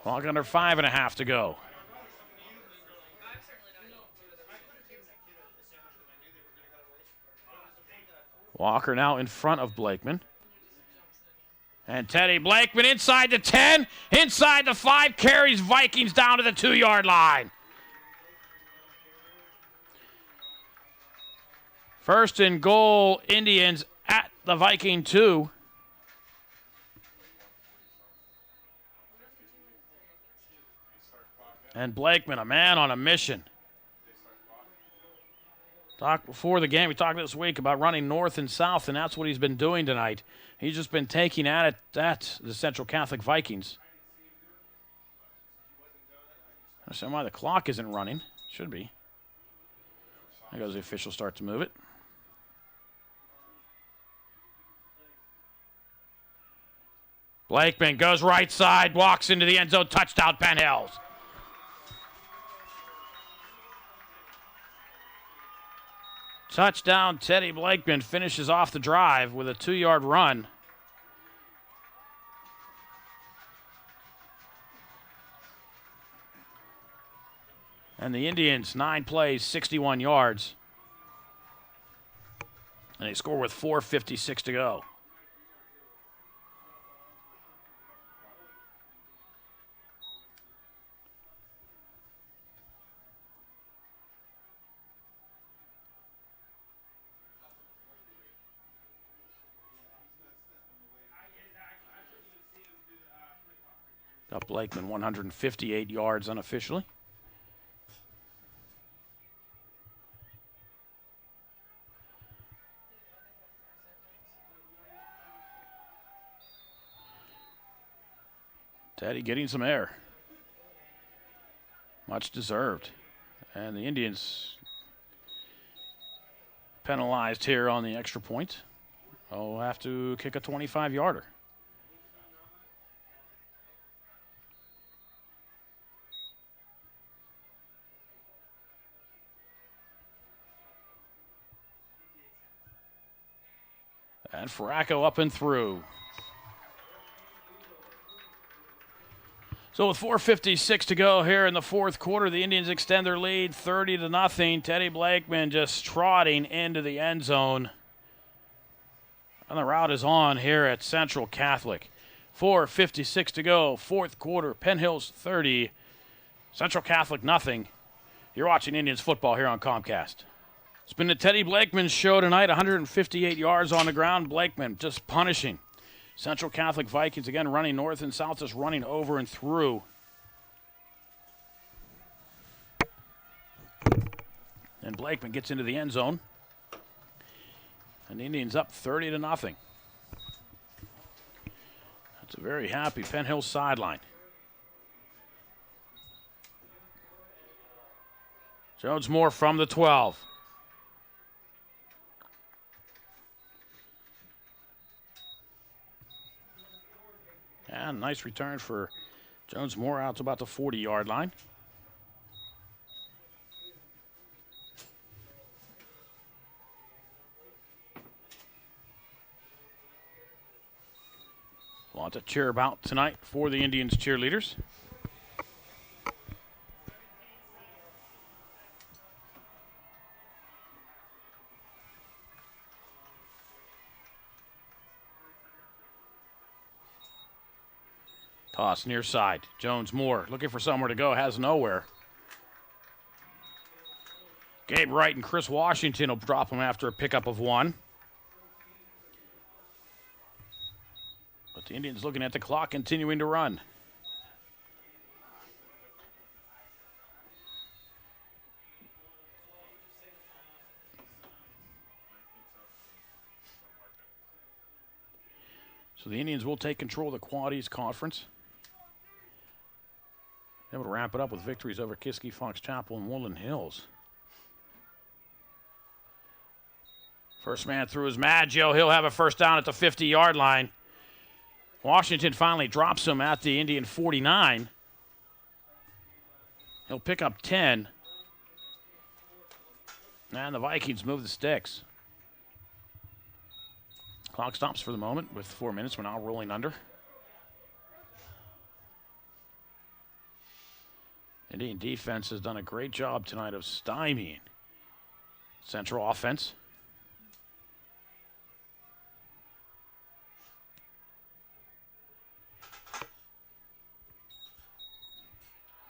Clock under 5.5 to go. Walker now in front of Blakeman. And Teddy Blakeman inside the 10, inside the 5, carries Vikings down to the 2-yard line. First and goal, Indians at the Viking 2. And Blakeman, a man on a mission. Talked before the game, we talked this week about running north and south, and that's what he's been doing tonight. He's just been taking at it at the Central Catholic Vikings. I don't know why the clock isn't running. Should be. There goes the official start to move it. Blakeman goes right side, walks into the end zone, touchdown Penn Hills. Touchdown, Teddy Blakeman finishes off the drive with a 2-yard run. And the Indians, 9 plays, 61 yards. And they score with 4:56 to go. Got Blakeman 158 yards unofficially. Teddy getting some air. Much deserved. And the Indians penalized here on the extra point. They'll have to kick a 25-yarder. And Faracco up and through. So with 4:56 to go here in the fourth quarter, the Indians extend their lead 30-0. Teddy Blakeman just trotting into the end zone. And the route is on here at Central Catholic. 4:56 to go, fourth quarter. Penn Hills 30, Central Catholic nothing. You're watching Indians football here on Comcast. It's been the Teddy Blakeman show tonight, 158 yards on the ground. Blakeman just punishing. Central Catholic Vikings again running north and south, just running over and through. And Blakeman gets into the end zone. And the Indians up 30-0. That's a very happy Penn Hills sideline. Jones Moore from the 12. And nice return for Jones Moore out to about the 40-yard line. A lot to cheer about tonight for the Indians cheerleaders. Toss near side. Jones Moore looking for somewhere to go, has nowhere. Gabe Wright and Chris Washington will drop him after a pickup of 1. But the Indians looking at the clock, continuing to run. So the Indians will take control of the Quad East Conference. Able to wrap it up with victories over Kiski, Fox Chapel, and Woodland Hills. First man through is Maggio. He'll have a first down at the 50-yard line. Washington finally drops him at the Indian 49. He'll pick up 10. And the Vikings move the sticks. Clock stops for the moment with 4 minutes. We're now rolling under. Indian defense has done a great job tonight of stymieing Central offense.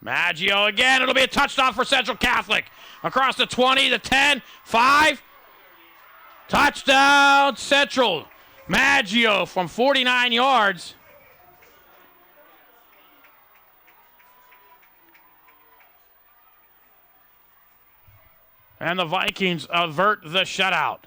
Maggio again. It'll be a touchdown for Central Catholic. Across the 20, the 10, 5. Touchdown Central. Maggio from 49 yards. And the Vikings avert the shutout.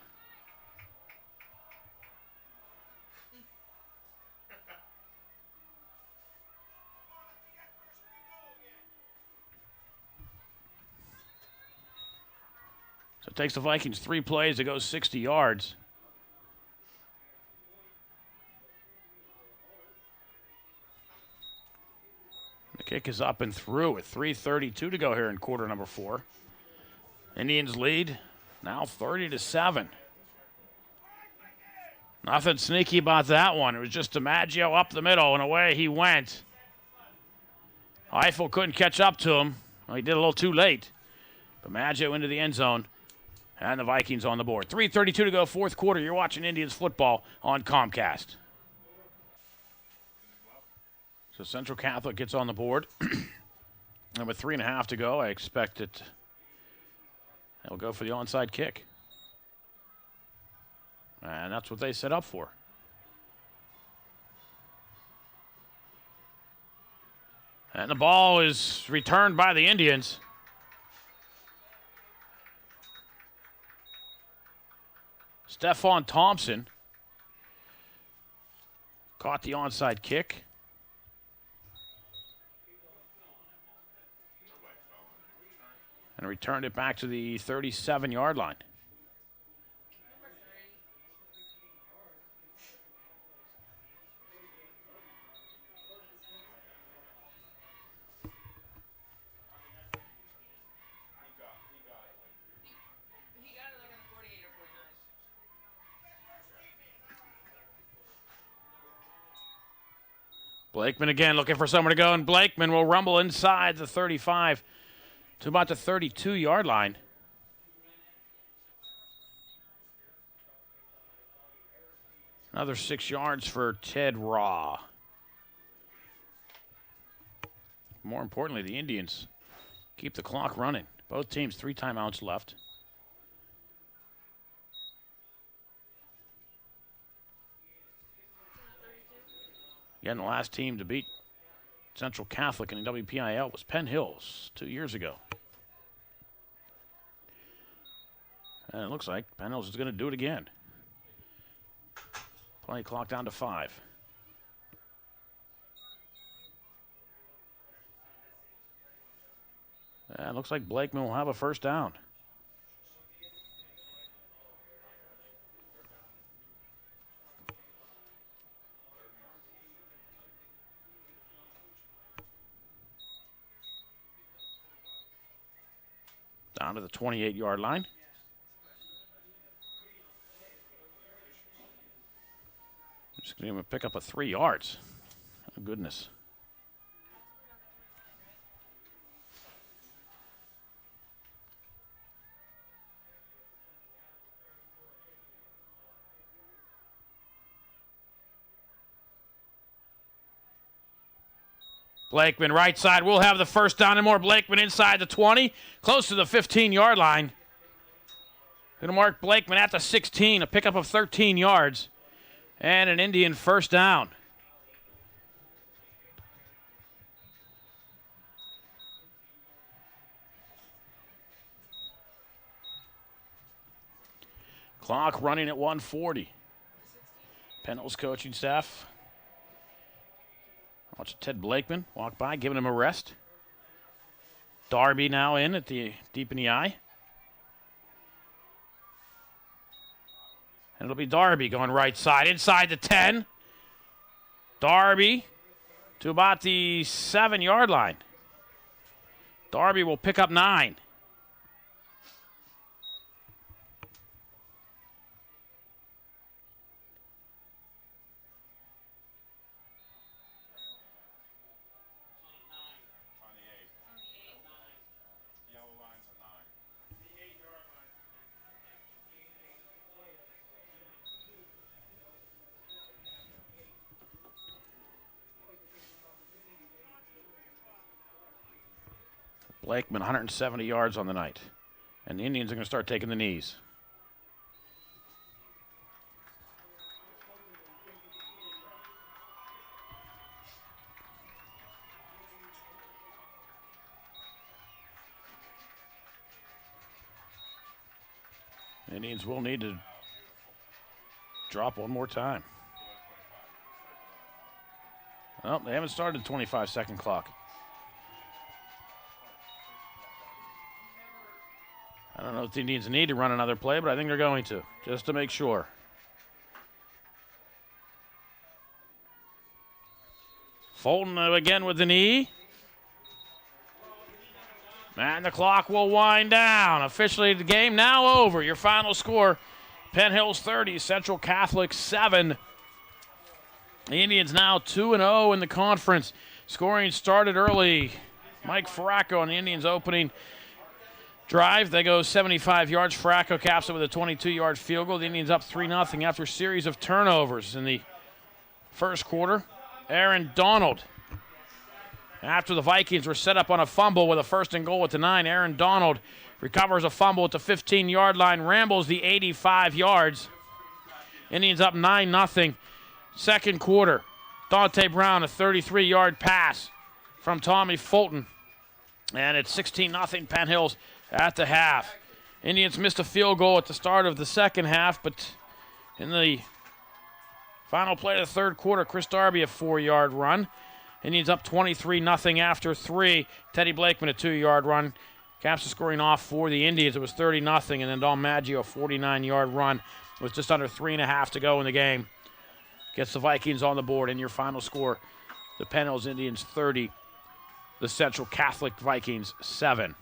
So it takes the Vikings 3 plays to go 60 yards. The kick is up and through with 3:32 to go here in quarter number 4. Indians lead now 30-7. Nothing sneaky about that one. It was just DiMaggio up the middle, and away he went. Eiffel couldn't catch up to him. Well, he did a little too late. But Maggio into the end zone. And the Vikings on the board. 3:32 to go, fourth quarter. You're watching Indians football on Comcast. So Central Catholic gets on the board. And with 3.5 to go, I expect it. They'll go for the onside kick. And that's what they set up for. And the ball is returned by the Indians. Stephon Thompson caught the onside kick. And returned it back to the 37-yard line. Blakeman again looking for someone to go, and Blakeman will rumble inside the 35 to about the 32-yard line. Another 6 yards for Ted Raw. More importantly, the Indians keep the clock running. Both teams 3 timeouts left. Again, the last team to beat Central Catholic in the WPIAL was Penn Hills 2 years ago. And it looks like Penn Hills is going to do it again. Play clock down to 5. And it looks like Blakeman will have a first down. Down to the 28-yard line. Just going to pick up a 3 yards. Oh, goodness. Blakeman right side will have the first down and more. Blakeman inside the 20, close to the 15-yard line. Going to mark Blakeman at the 16, a pickup of 13 yards, and an Indian first down. Clock running at 1:40. Penn Hills coaching staff. Watch Ted Blakeman walk by, giving him a rest. Darby now in at the deep in the eye. And it'll be Darby going right side, inside the 10. Darby to about the 7-yard line. Darby will pick up 9. Blakeman, 170 yards on the night. And the Indians are going to start taking the knees. The Indians will need to drop one more time. Well, they haven't started the 25-second clock. I don't know if the Indians need to run another play, but I think they're going to, just to make sure. Fulton again with the knee. And the clock will wind down. Officially, the game now over. Your final score, Penn Hills 30, Central Catholic 7. The Indians now 2-0 in the conference. Scoring started early. Mike Faracco on the Indians' opening drive. They go 75 yards. Faracco caps it with a 22-yard field goal. The Indians up 3-0 after a series of turnovers in the first quarter. Aaron Donald, after the Vikings were set up on a fumble with a 1st and goal at the 9, Aaron Donald recovers a fumble at the 15-yard line, rambles the 85 yards. Indians up 9-0. Second quarter, Dante Brown, a 33-yard pass from Tommy Fulton. And it's 16-0 Penn Hills at the half. Indians missed a field goal at the start of the second half, but in the final play of the third quarter, Chris Darby a 4-yard run. Indians up 23-0 after 3. Teddy Blakeman a 2-yard run. Caps the scoring off for the Indians. It was 30-0, and then Dom Maggio a 49-yard run with just under 3.5 to go in the game. Gets the Vikings on the board, and your final score, the Penn Hills Indians 30, the Central Catholic Vikings 7.